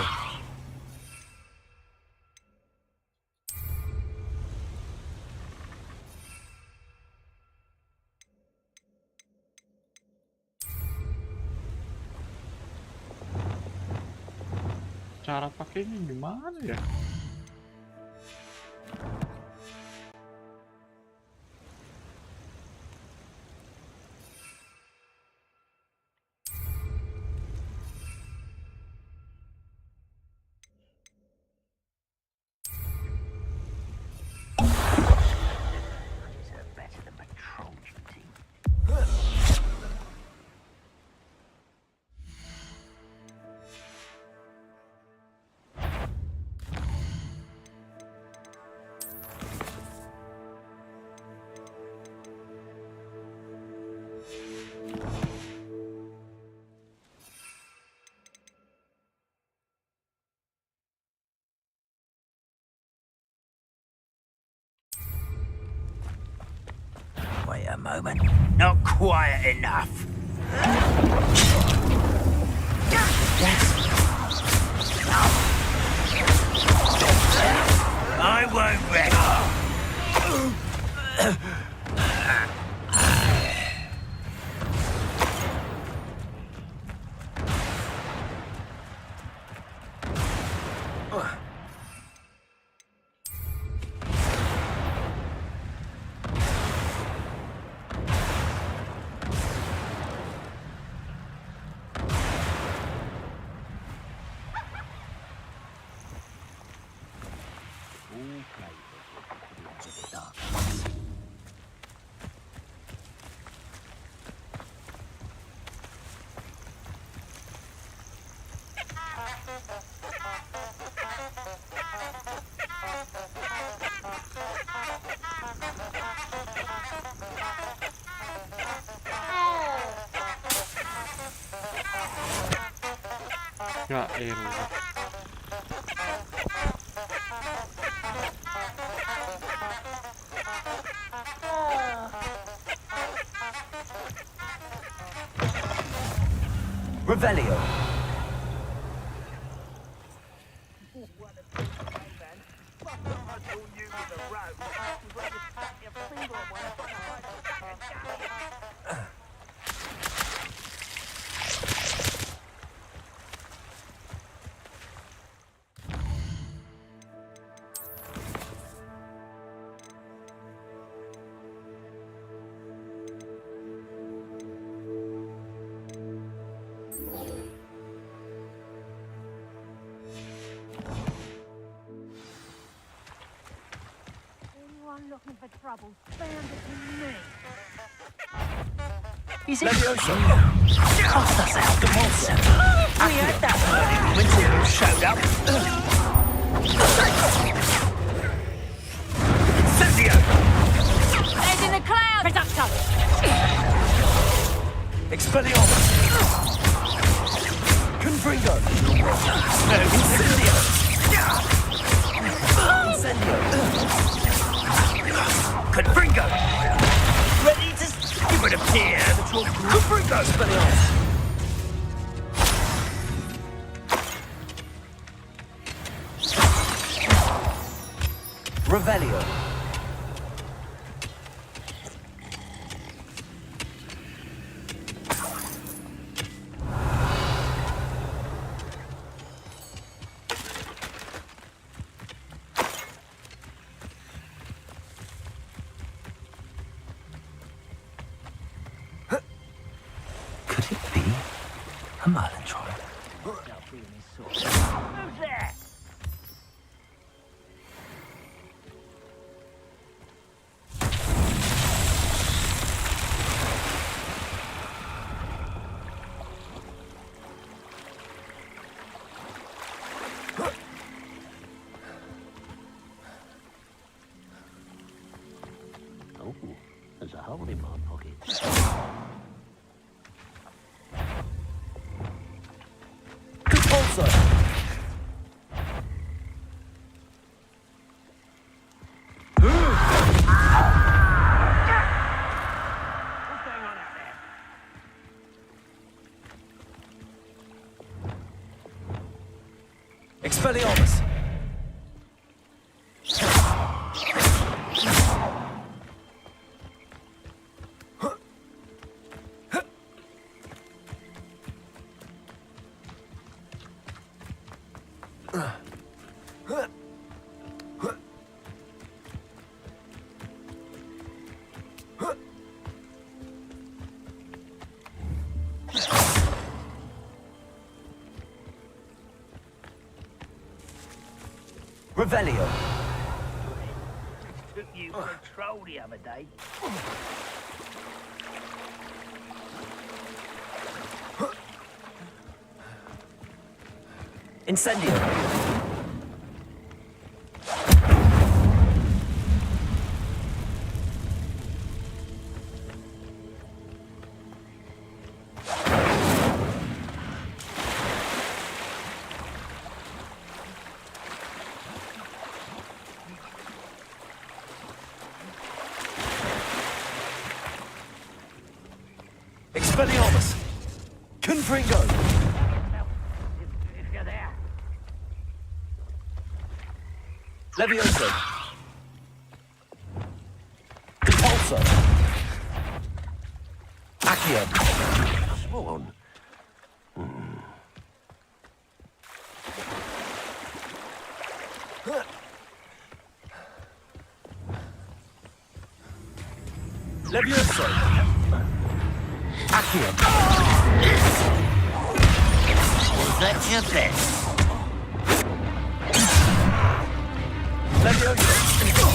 Cara pakainya gimana ya? Wait a moment. Not quiet enough. I won't rest. Ya elah. Revelio. Looking for trouble, found it in me. Is it Levioso! Cost us out the monster. We had that word until you showed up. Incendio! Head in the cloud! Reducto! Expelliarmus! Confringo! Incendio! Incendio! Confringo! Ready to... It would appear that your Confringo! Expelliarmus! Revelio! Could it be a Merlin-Troy? Who's there? Oh, there's a hole in my pocket. Also! What's going on out there? Revelio. Took you for a troll the other day. Incendio. Expelliarmus! Confringo! If you're there. Levioso! Repulsor! Accio! Sworn. Levioso! Accio! Was that your best? Levioso!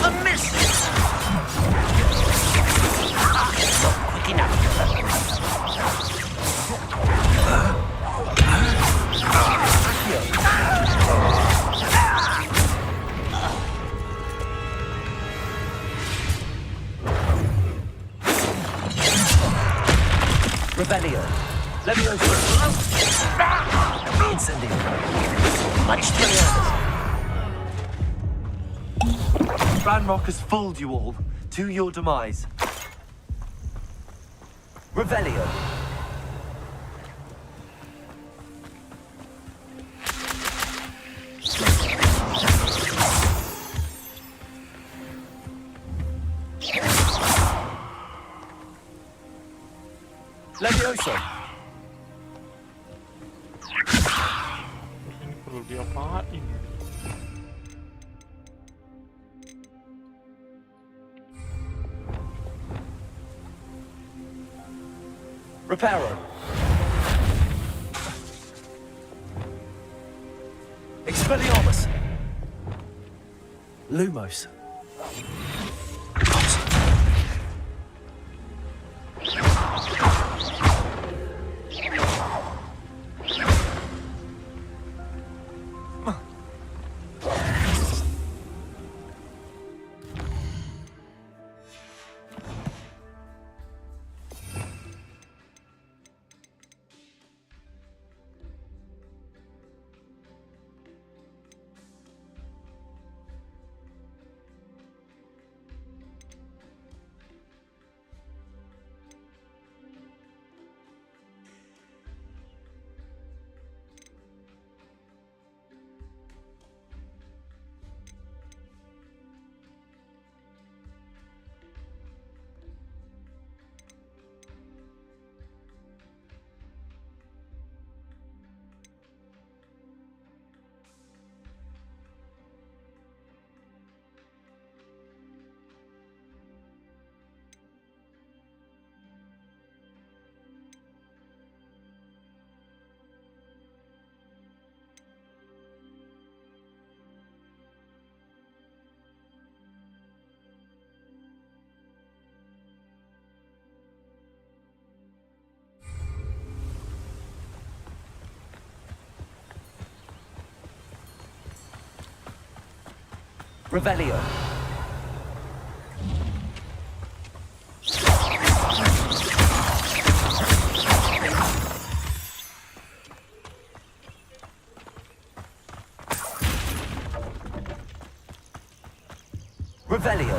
A miss! Not quick enough. Revelio. Levioso. Incendio. Much better. Ranrock has fooled you all to your demise. Revelio. Levioso. Ini perlu diapain? Reparo. Expelliarmus. Lumos. Revelio. Revelio.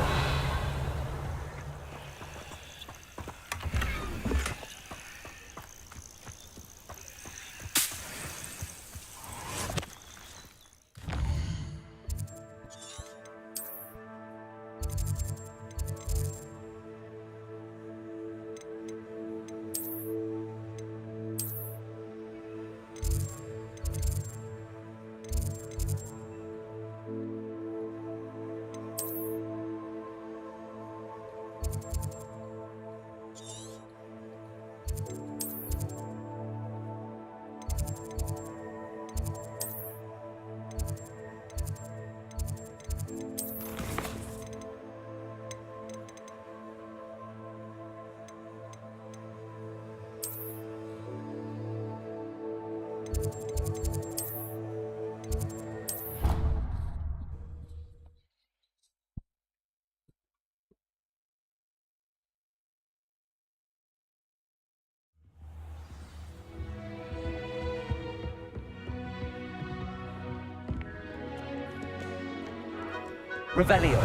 Revelio.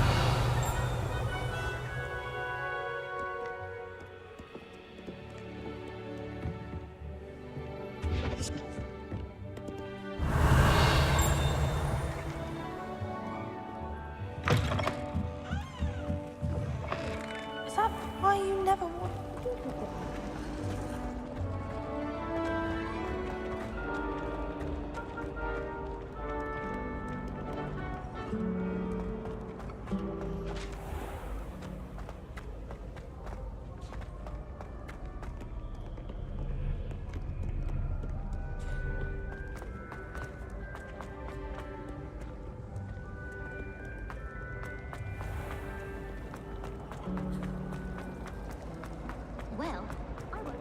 Is that why you never want... Well, I won't.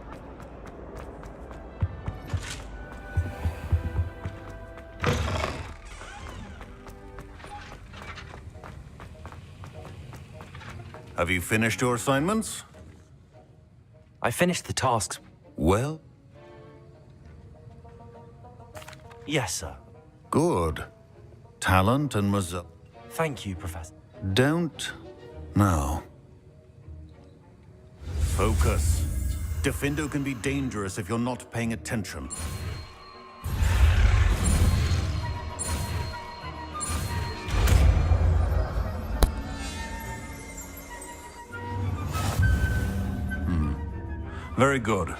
Have you finished your assignments? I finished the tasks. Well? Yes, sir. Good. Talent and result. Thank you, Professor. Don't now. Focus. Defindo can be dangerous if you're not paying attention. Very good.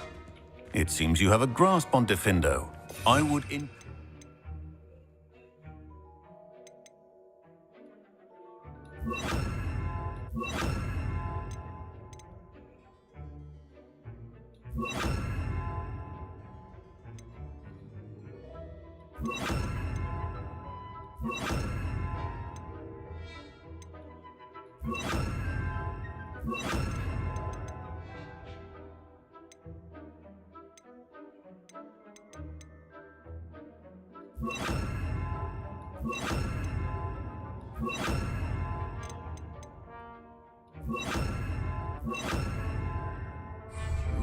It seems you have a grasp on Defindo. I would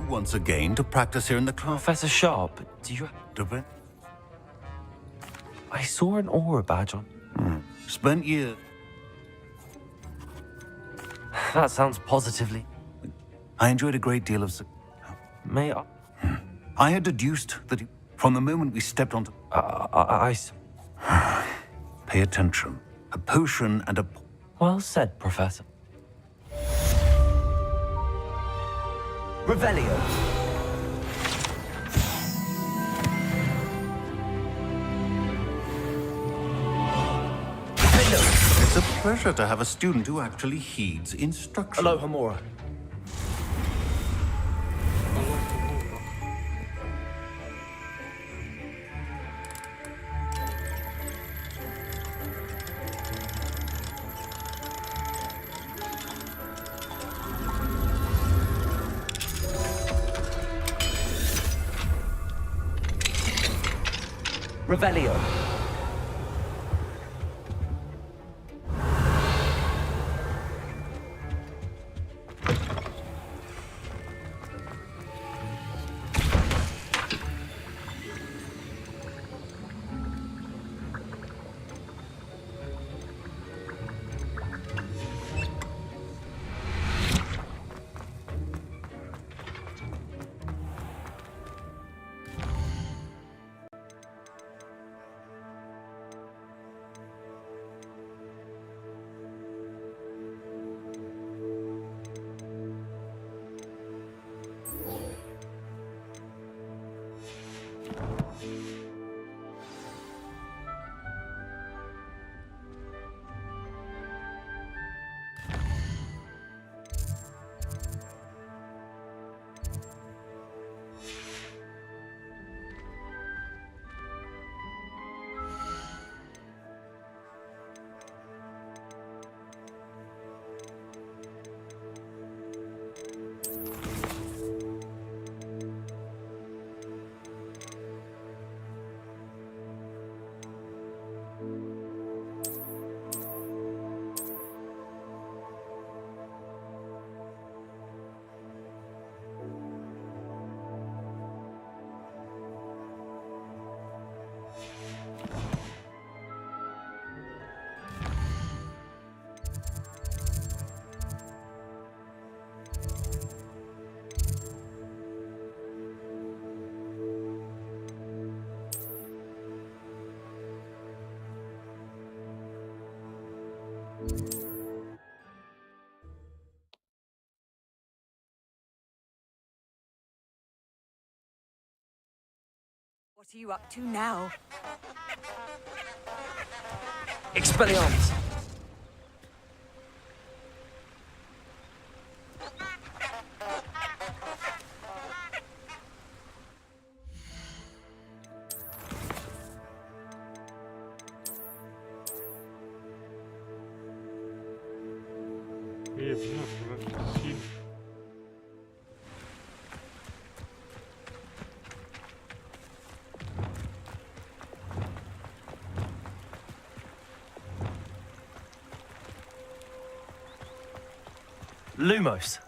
once again to practice here in the class. Professor Sharp, do you... I saw an aura badge on... Spent years... That sounds positively... I enjoyed a great deal of... May I... I had deduced that from the moment we stepped onto... Pay attention. A potion and a... Well said, Professor. Revelio. It's a pleasure to have a student who actually heeds instruction. Hello, Hamura. Revelio. What are you up to now? Expelliarmus! Iya benar, benar di sini. Lumos.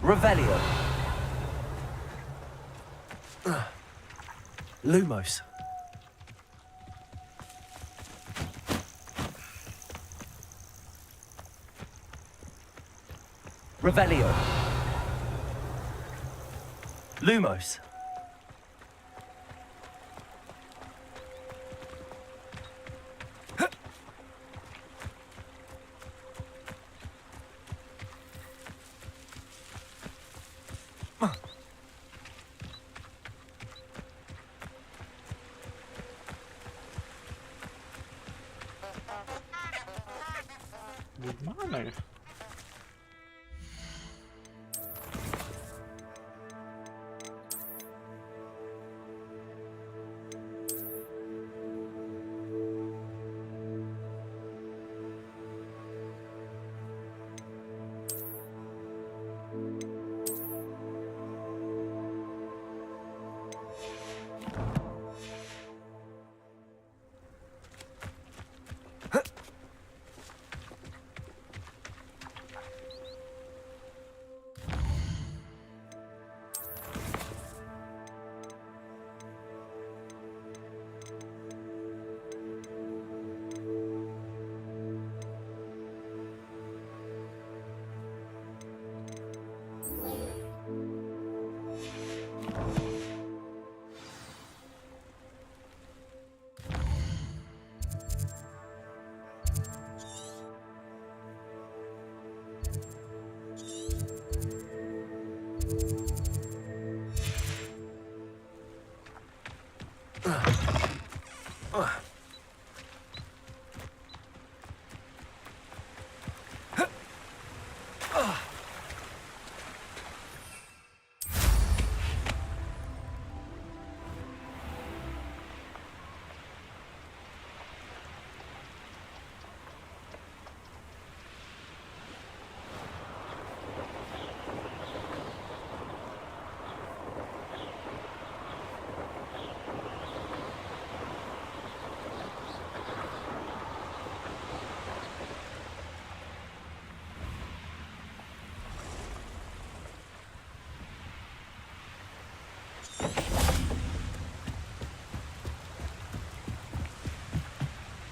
Revelio. Lumos. Revelio. Lumos. Gimana ya?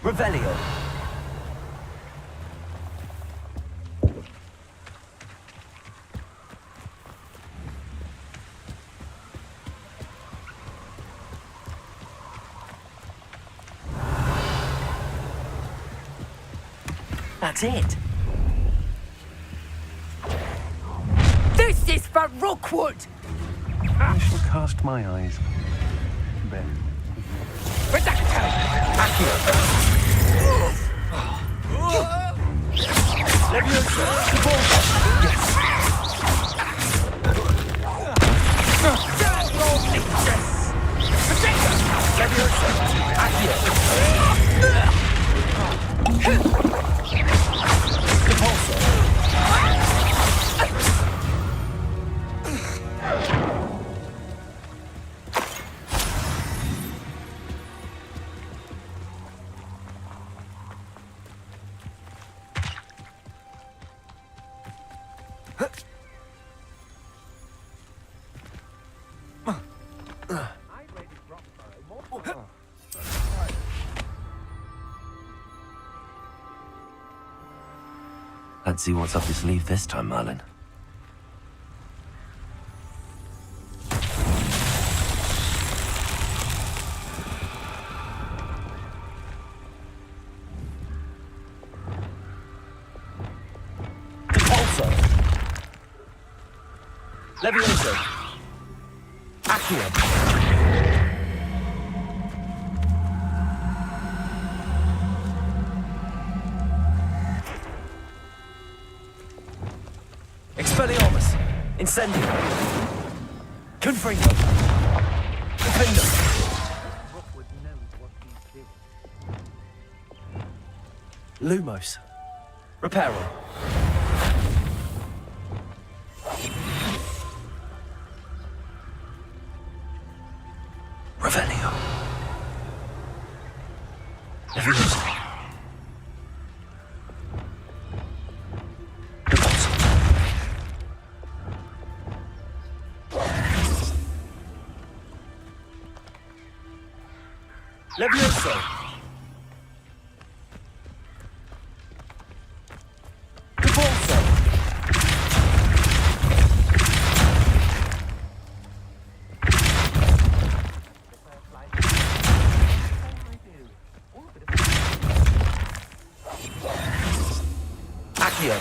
Revelio. That's it. This is for Rookwood! I shall cast my eyes. There. Levioso! Let's see what's up his sleeve this time, Merlin. Levioso! Accio! Expelliarmus! Incendio! Confringo! Defender! Rookwood knows what he's doing. Lumos! Reparo! Revelio! Levioso! Levioso! Repulso! Accio!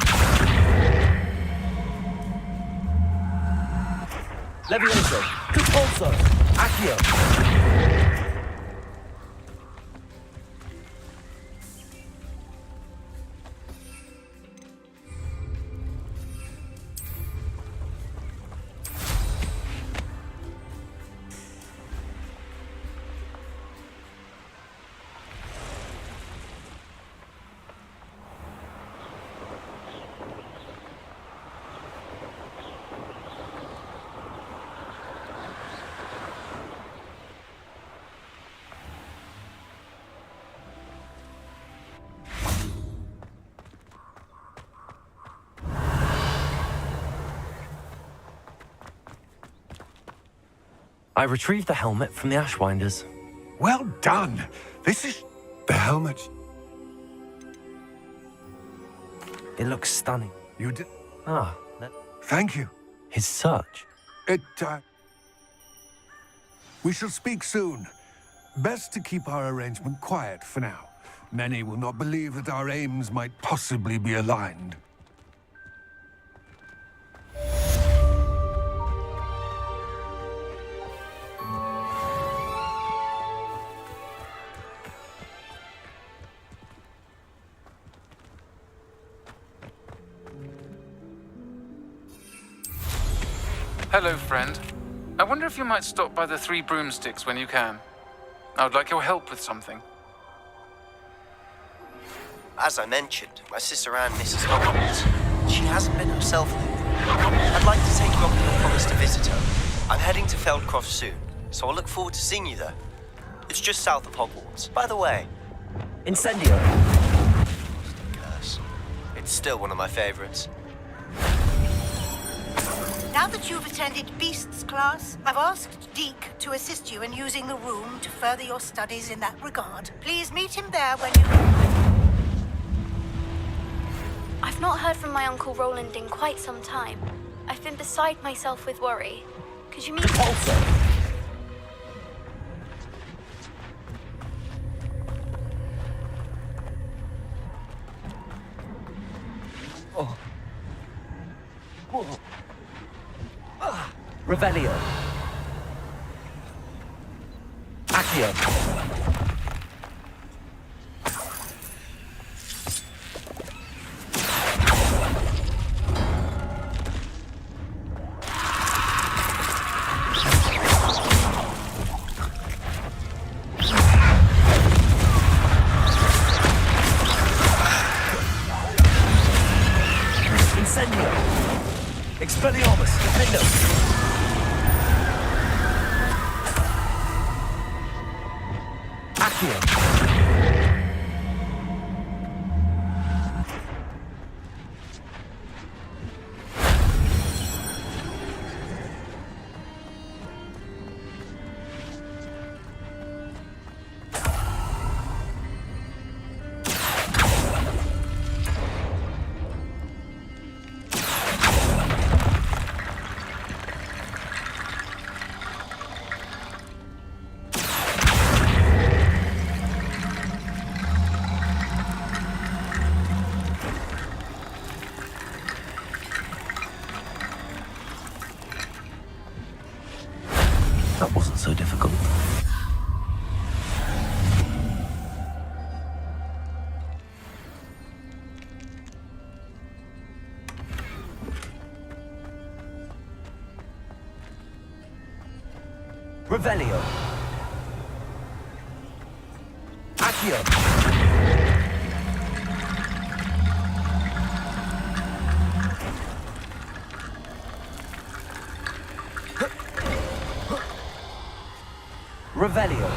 Levioso! Repulso! Accio! I retrieved the helmet from the Ashwinders. Well done. This is the helmet. It looks stunning. You did. Ah, Thank you. his search. We shall speak soon. Best to keep our arrangement quiet for now. Many will not believe that our aims might possibly be aligned. Hello, friend. I wonder if you might stop by the Three Broomsticks when you can. I would like your help with something. As I mentioned, my sister Anne misses Hogwarts. She hasn't been herself lately. I'd like to take you up on a promise to visit her. I'm heading to Feldcroft soon, so I'll look forward to seeing you there. It's just south of Hogwarts. By the way, Incendio! Curse. It's still one of my favorites. Now that you've attended Beasts class, I've asked Deke to assist you in using the room to further your studies in that regard. Please meet him there when you... I've not heard from my Uncle Roland in quite some time. I've been beside myself with worry. Could you meet me? Revelio. Accio. Incendio. Expelliarmus. Defendo. Accio. That wasn't so difficult. Revelio. Accio. Revelio.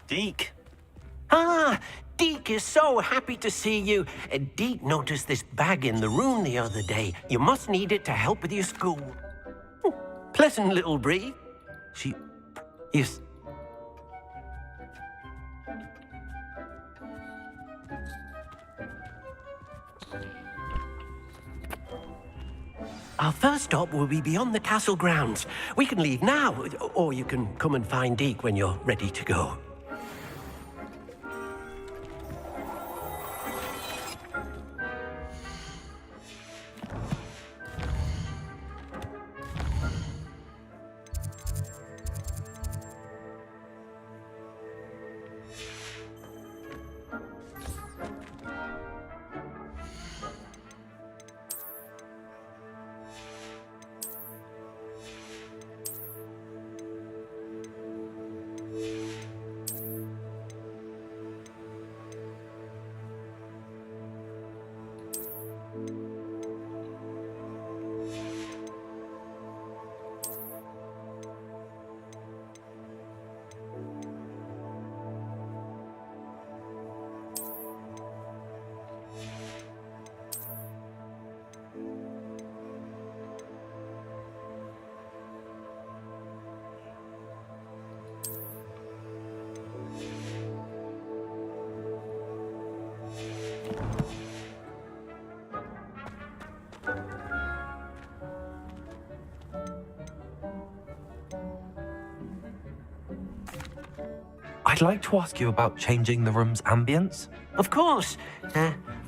Deke. Ah, Deke is so happy to see you. Deke noticed this bag in the room the other day. You must need it to help with your school. Pleasant little breed. Yes. Our first stop will be beyond the castle grounds. We can leave now, or you can come and find Deke when you're ready to go. I'd like to ask you about changing the room's ambience. Of course.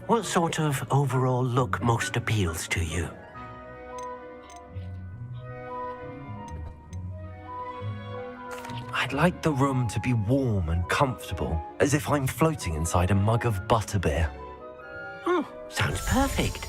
What sort of overall look most appeals to you? I'd like the room to be warm and comfortable, as if I'm floating inside a mug of butterbeer. Oh, sounds perfect.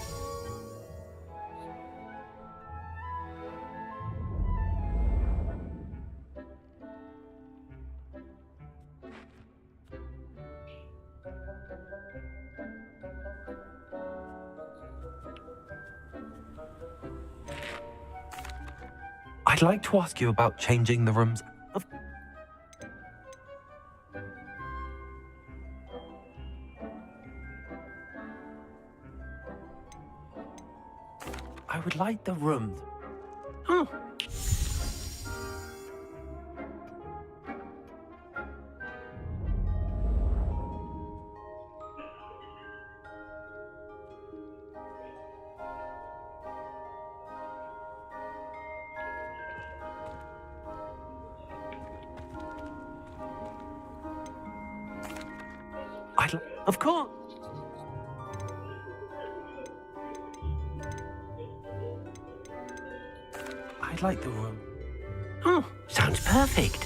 I'd like to ask you about changing the room's... I would like the room... Oh. Of course. I'd like the room. Oh, sounds perfect.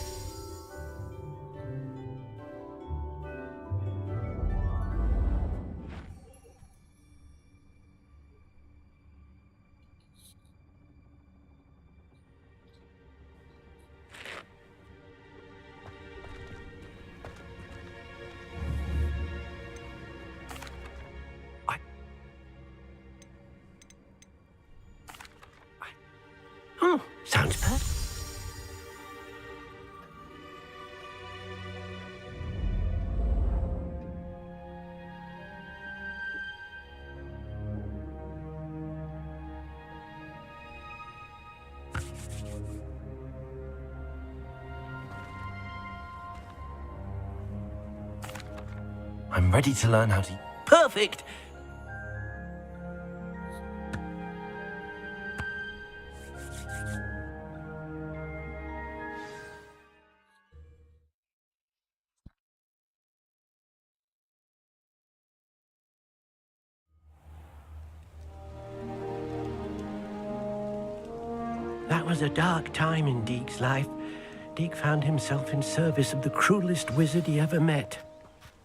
Oh, sounds perfect. I'm ready to learn how to... Perfect! That was a dark time in Deke's life. Deke found himself in service of the cruelest wizard he ever met.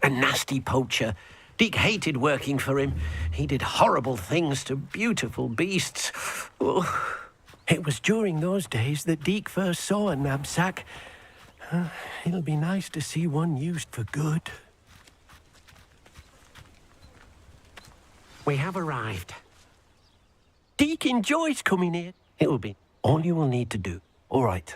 A nasty poacher. Deke hated working for him. He did horrible things to beautiful beasts. Oh. It was during those days that Deke first saw a knapsack. It'll be nice to see one used for good. We have arrived. Deke enjoys coming here. It will be all you will need to do. All right.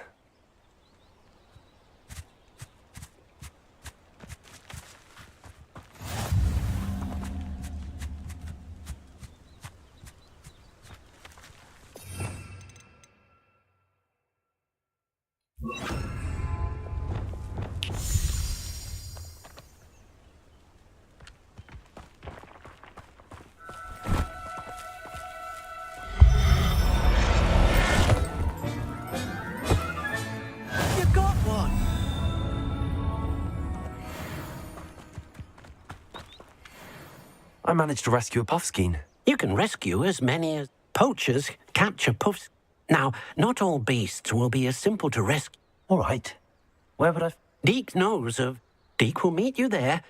I managed to rescue a puffskein. You can rescue as many as poachers capture puffs. Now, not all beasts will be as simple to rescue. All right. Where would I... Deke knows of... Deke will meet you there.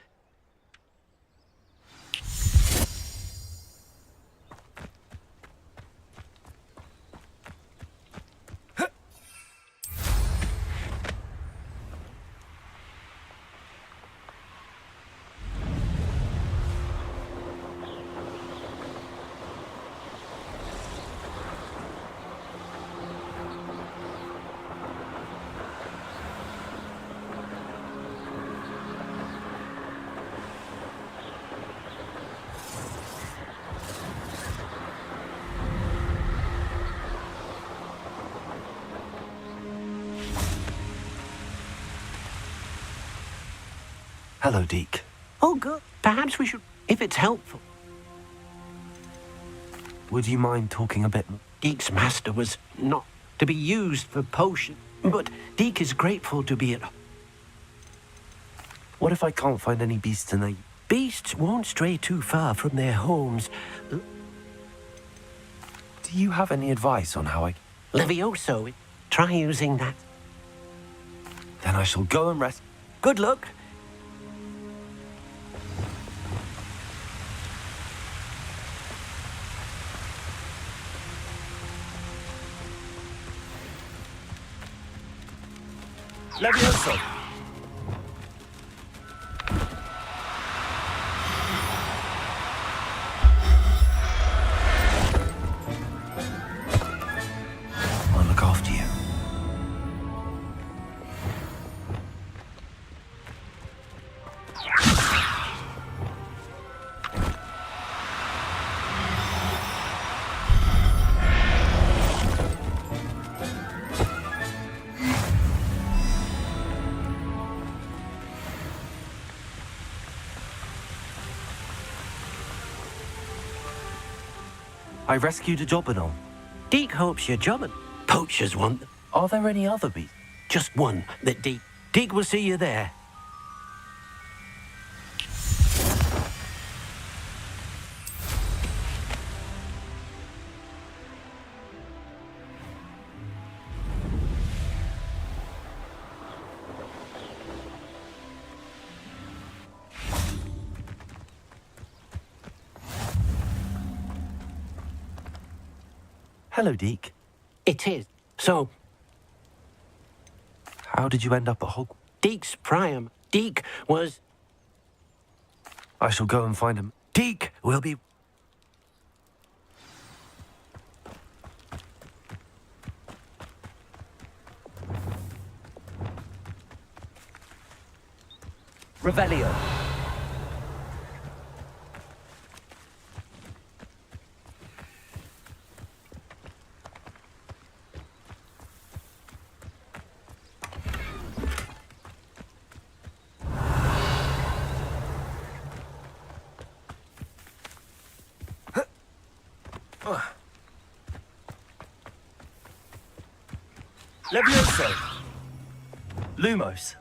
Hello, Deke. Oh, good. Perhaps we should... If it's helpful. Would you mind talking a bit more? Deke's master was not to be used for potion, but Deke is grateful to be at... What if I can't find any beasts in the... Beasts won't stray too far from their homes. Do you have any advice on how I... Levioso, try using that. Then I shall go and rest. Good luck. Levioso! I'll look after you. I rescued a Jobberknoll. Deke hopes you're jobbing. Poachers want them. Are there any other beasts? Just one that Deke... Deke will see you there. Hello, Deke. It is. So, how did you end up at Hogwarts? Deke's priam. Deke was... I shall go and find him. Deke will be... Revelio. Levioso! Lumos.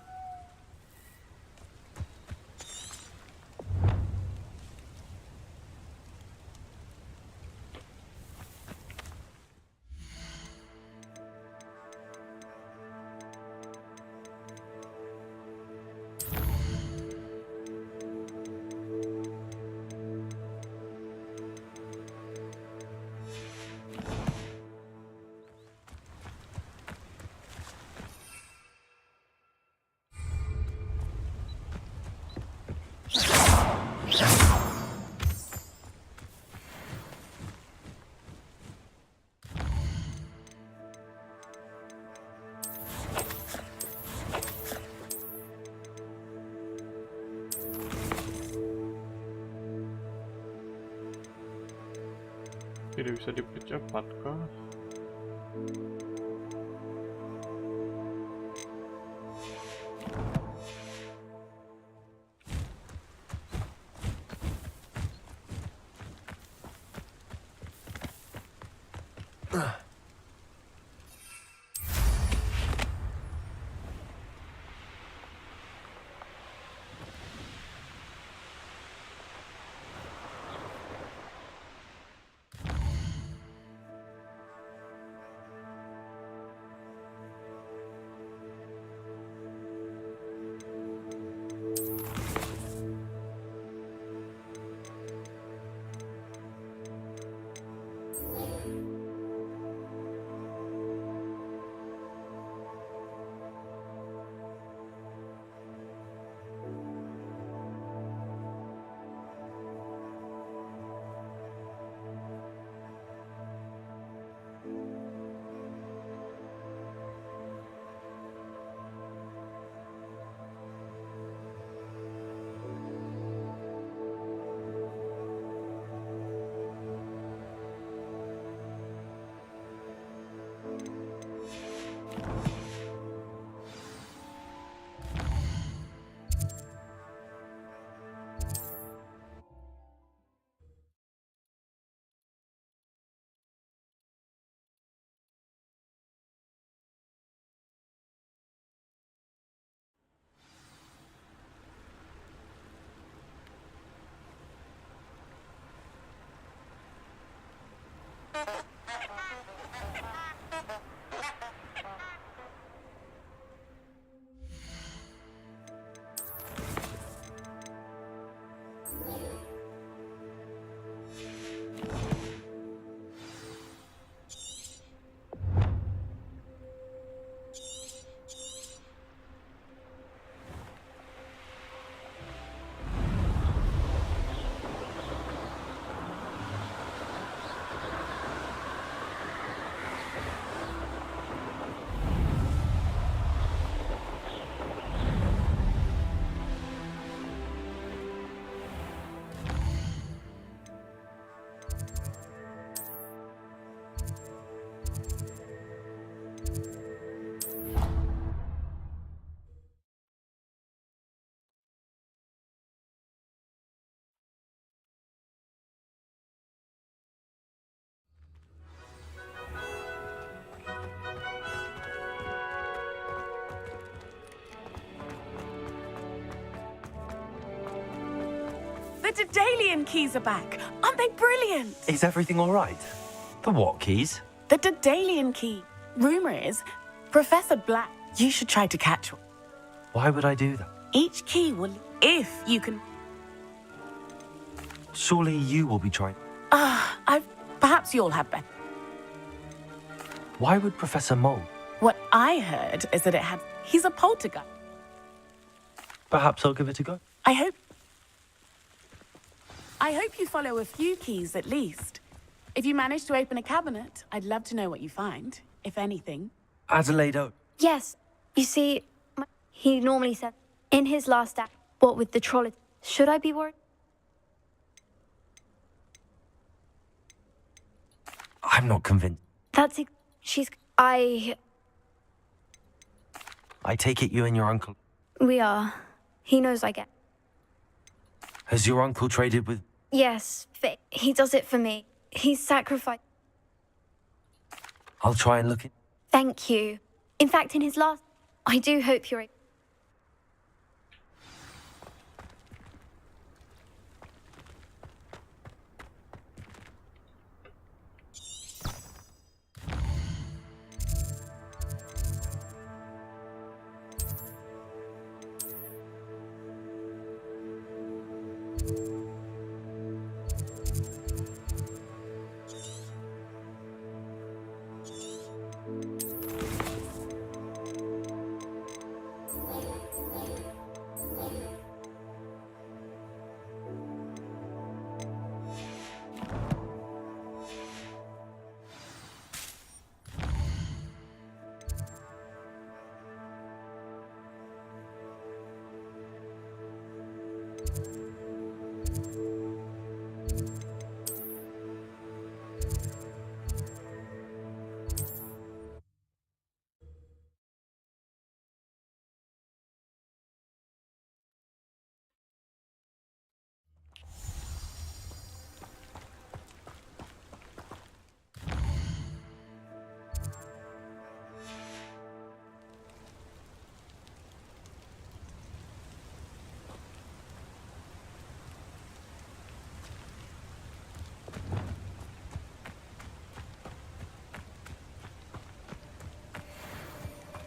Tidak bisa dipercepat kah? The Daedalian keys are back. Aren't they brilliant? Is everything all right? The what keys? The Daedalian key. Rumor is, Professor Black, you should try to catch one. Why would I do that? Each key will, if you can... Surely you will be trying. Perhaps you'll have better. Why would Professor Mole? What I heard is that he's a poltergeist. Perhaps I'll give it a go. I hope you follow a few keys at least. If you manage to open a cabinet, I'd love to know what you find, if anything. Adelaide. Yes. You see, he normally said in his last act, what with the trolley. Should I be worried? I'm not convinced. I take it you and your uncle... We are. He knows I get... Has your uncle traded with... Yes, but he does it for me. He's sacrificed... I'll try and look it. Thank you. In fact, in his last... I do hope you're...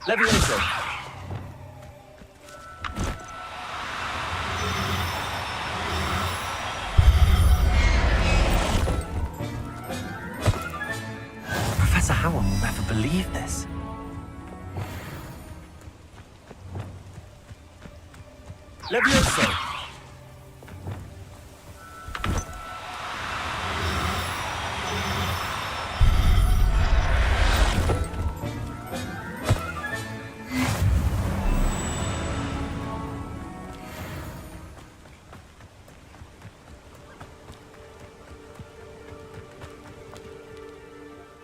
Levioso. Professor Howard will never believe this. Levioso.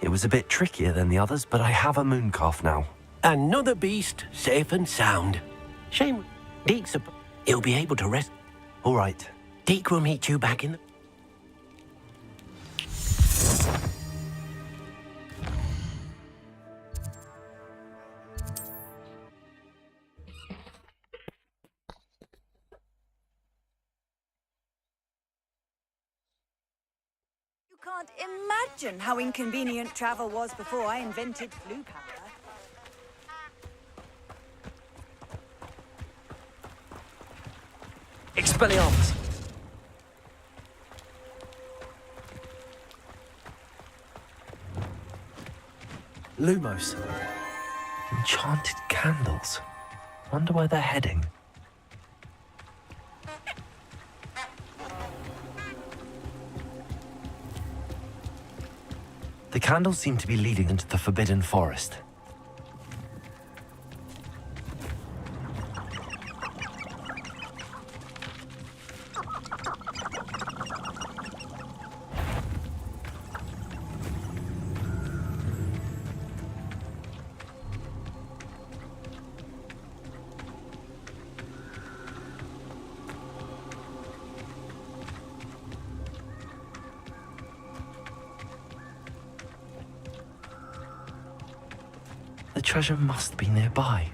It was a bit trickier than the others, but I have a mooncalf now. Another beast, safe and sound. Shame Deke's he'll be able to rest. All right. Deke will meet you back in the... Can't imagine how inconvenient travel was before I invented flu powder. Expelliarmus. Lumos. Enchanted candles. Wonder where they're heading. The candles seem to be leading into the Forbidden Forest. The treasure must be nearby.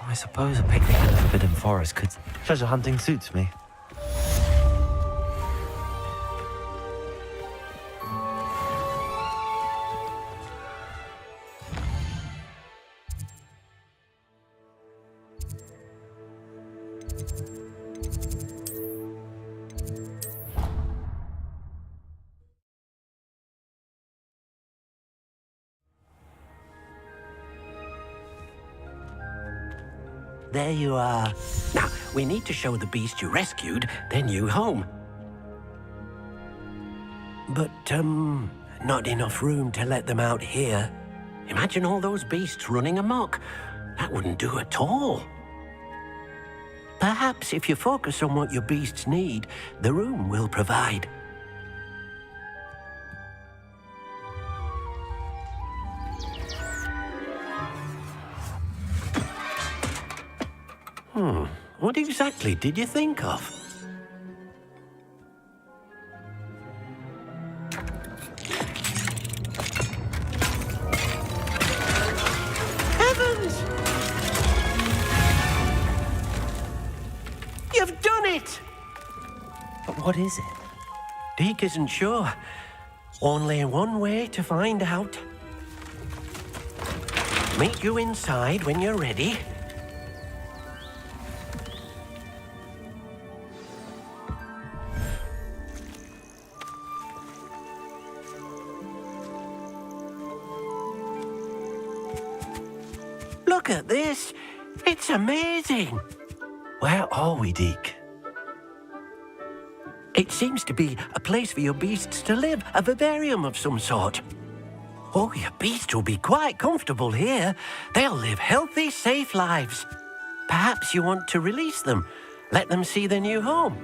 I suppose a picnic in the Forbidden Forest could... Treasure hunting suits me. There you are. Now, we need to show the beast you rescued their new home. But, not enough room to let them out here. Imagine all those beasts running amok. That wouldn't do at all. Perhaps if you focus on what your beasts need, the room will provide. What exactly did you think of? Heavens! You've done it! But what is it? Deke isn't sure. Only one way to find out. Meet you inside when you're ready. Look at this. It's amazing. Where are we, Deke? It seems to be a place for your beasts to live, a vivarium of some sort. Oh, your beasts will be quite comfortable here. They'll live healthy, safe lives. Perhaps you want to release them, let them see their new home.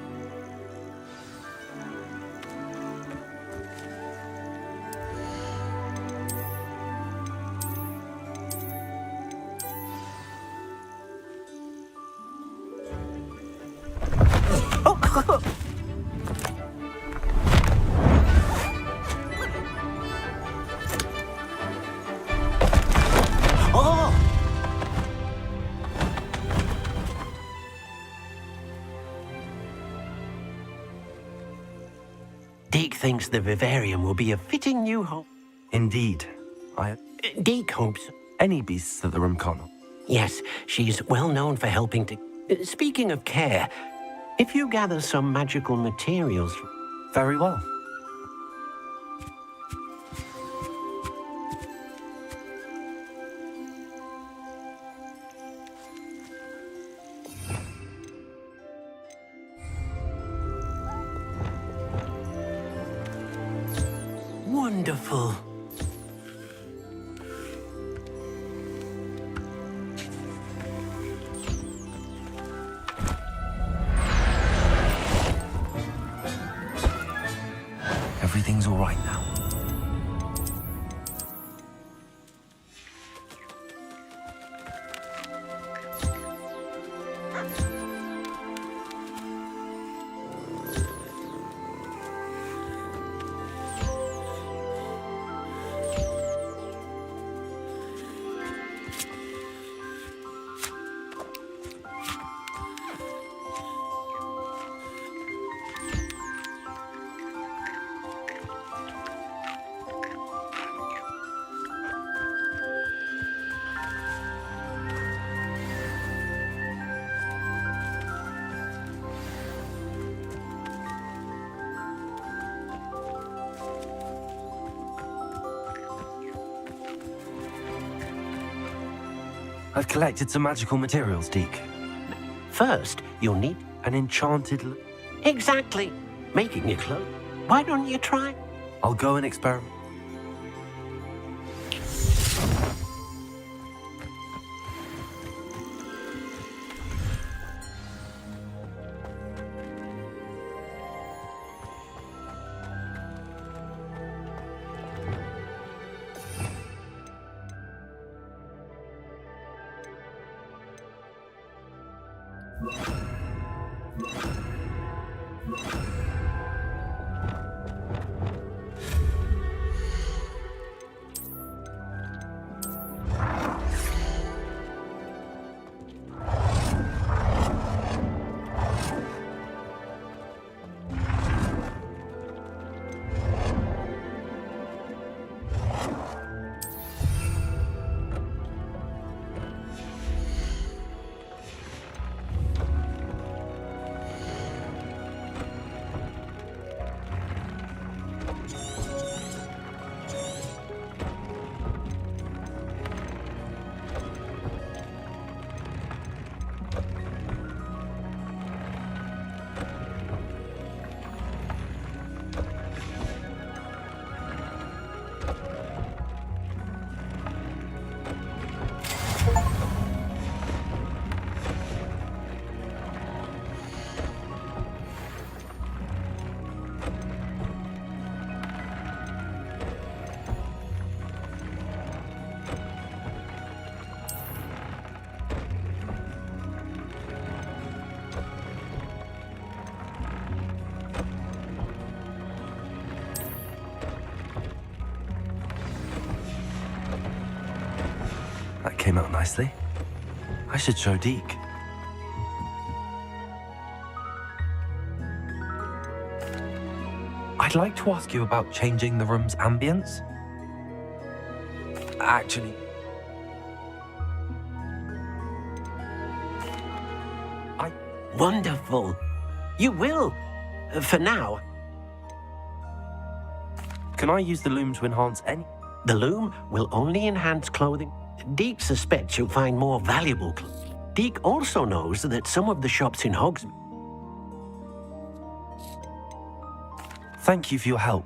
Deke thinks the vivarium will be a fitting new home. Indeed. Deke hopes. Any beasts that the room can't. Yes, she's well known for helping to... Speaking of care, if you gather some magical materials... Very well. Wonderful. Everything's all right now. I've collected some magical materials, Deke. First, you'll need an enchanted... Exactly. Making your clothes. Why don't you try? I'll go and experiment. That came out nicely. I should show Deke. I'd like to ask you about changing the room's ambience. Actually, Wonderful. You will. For now. can I use the loom to enhance any? The loom will only enhance clothing. Deke suspects you'll find more valuable clothing. Deke also knows that some of the shops in Hogsmeade. Thank you for your help.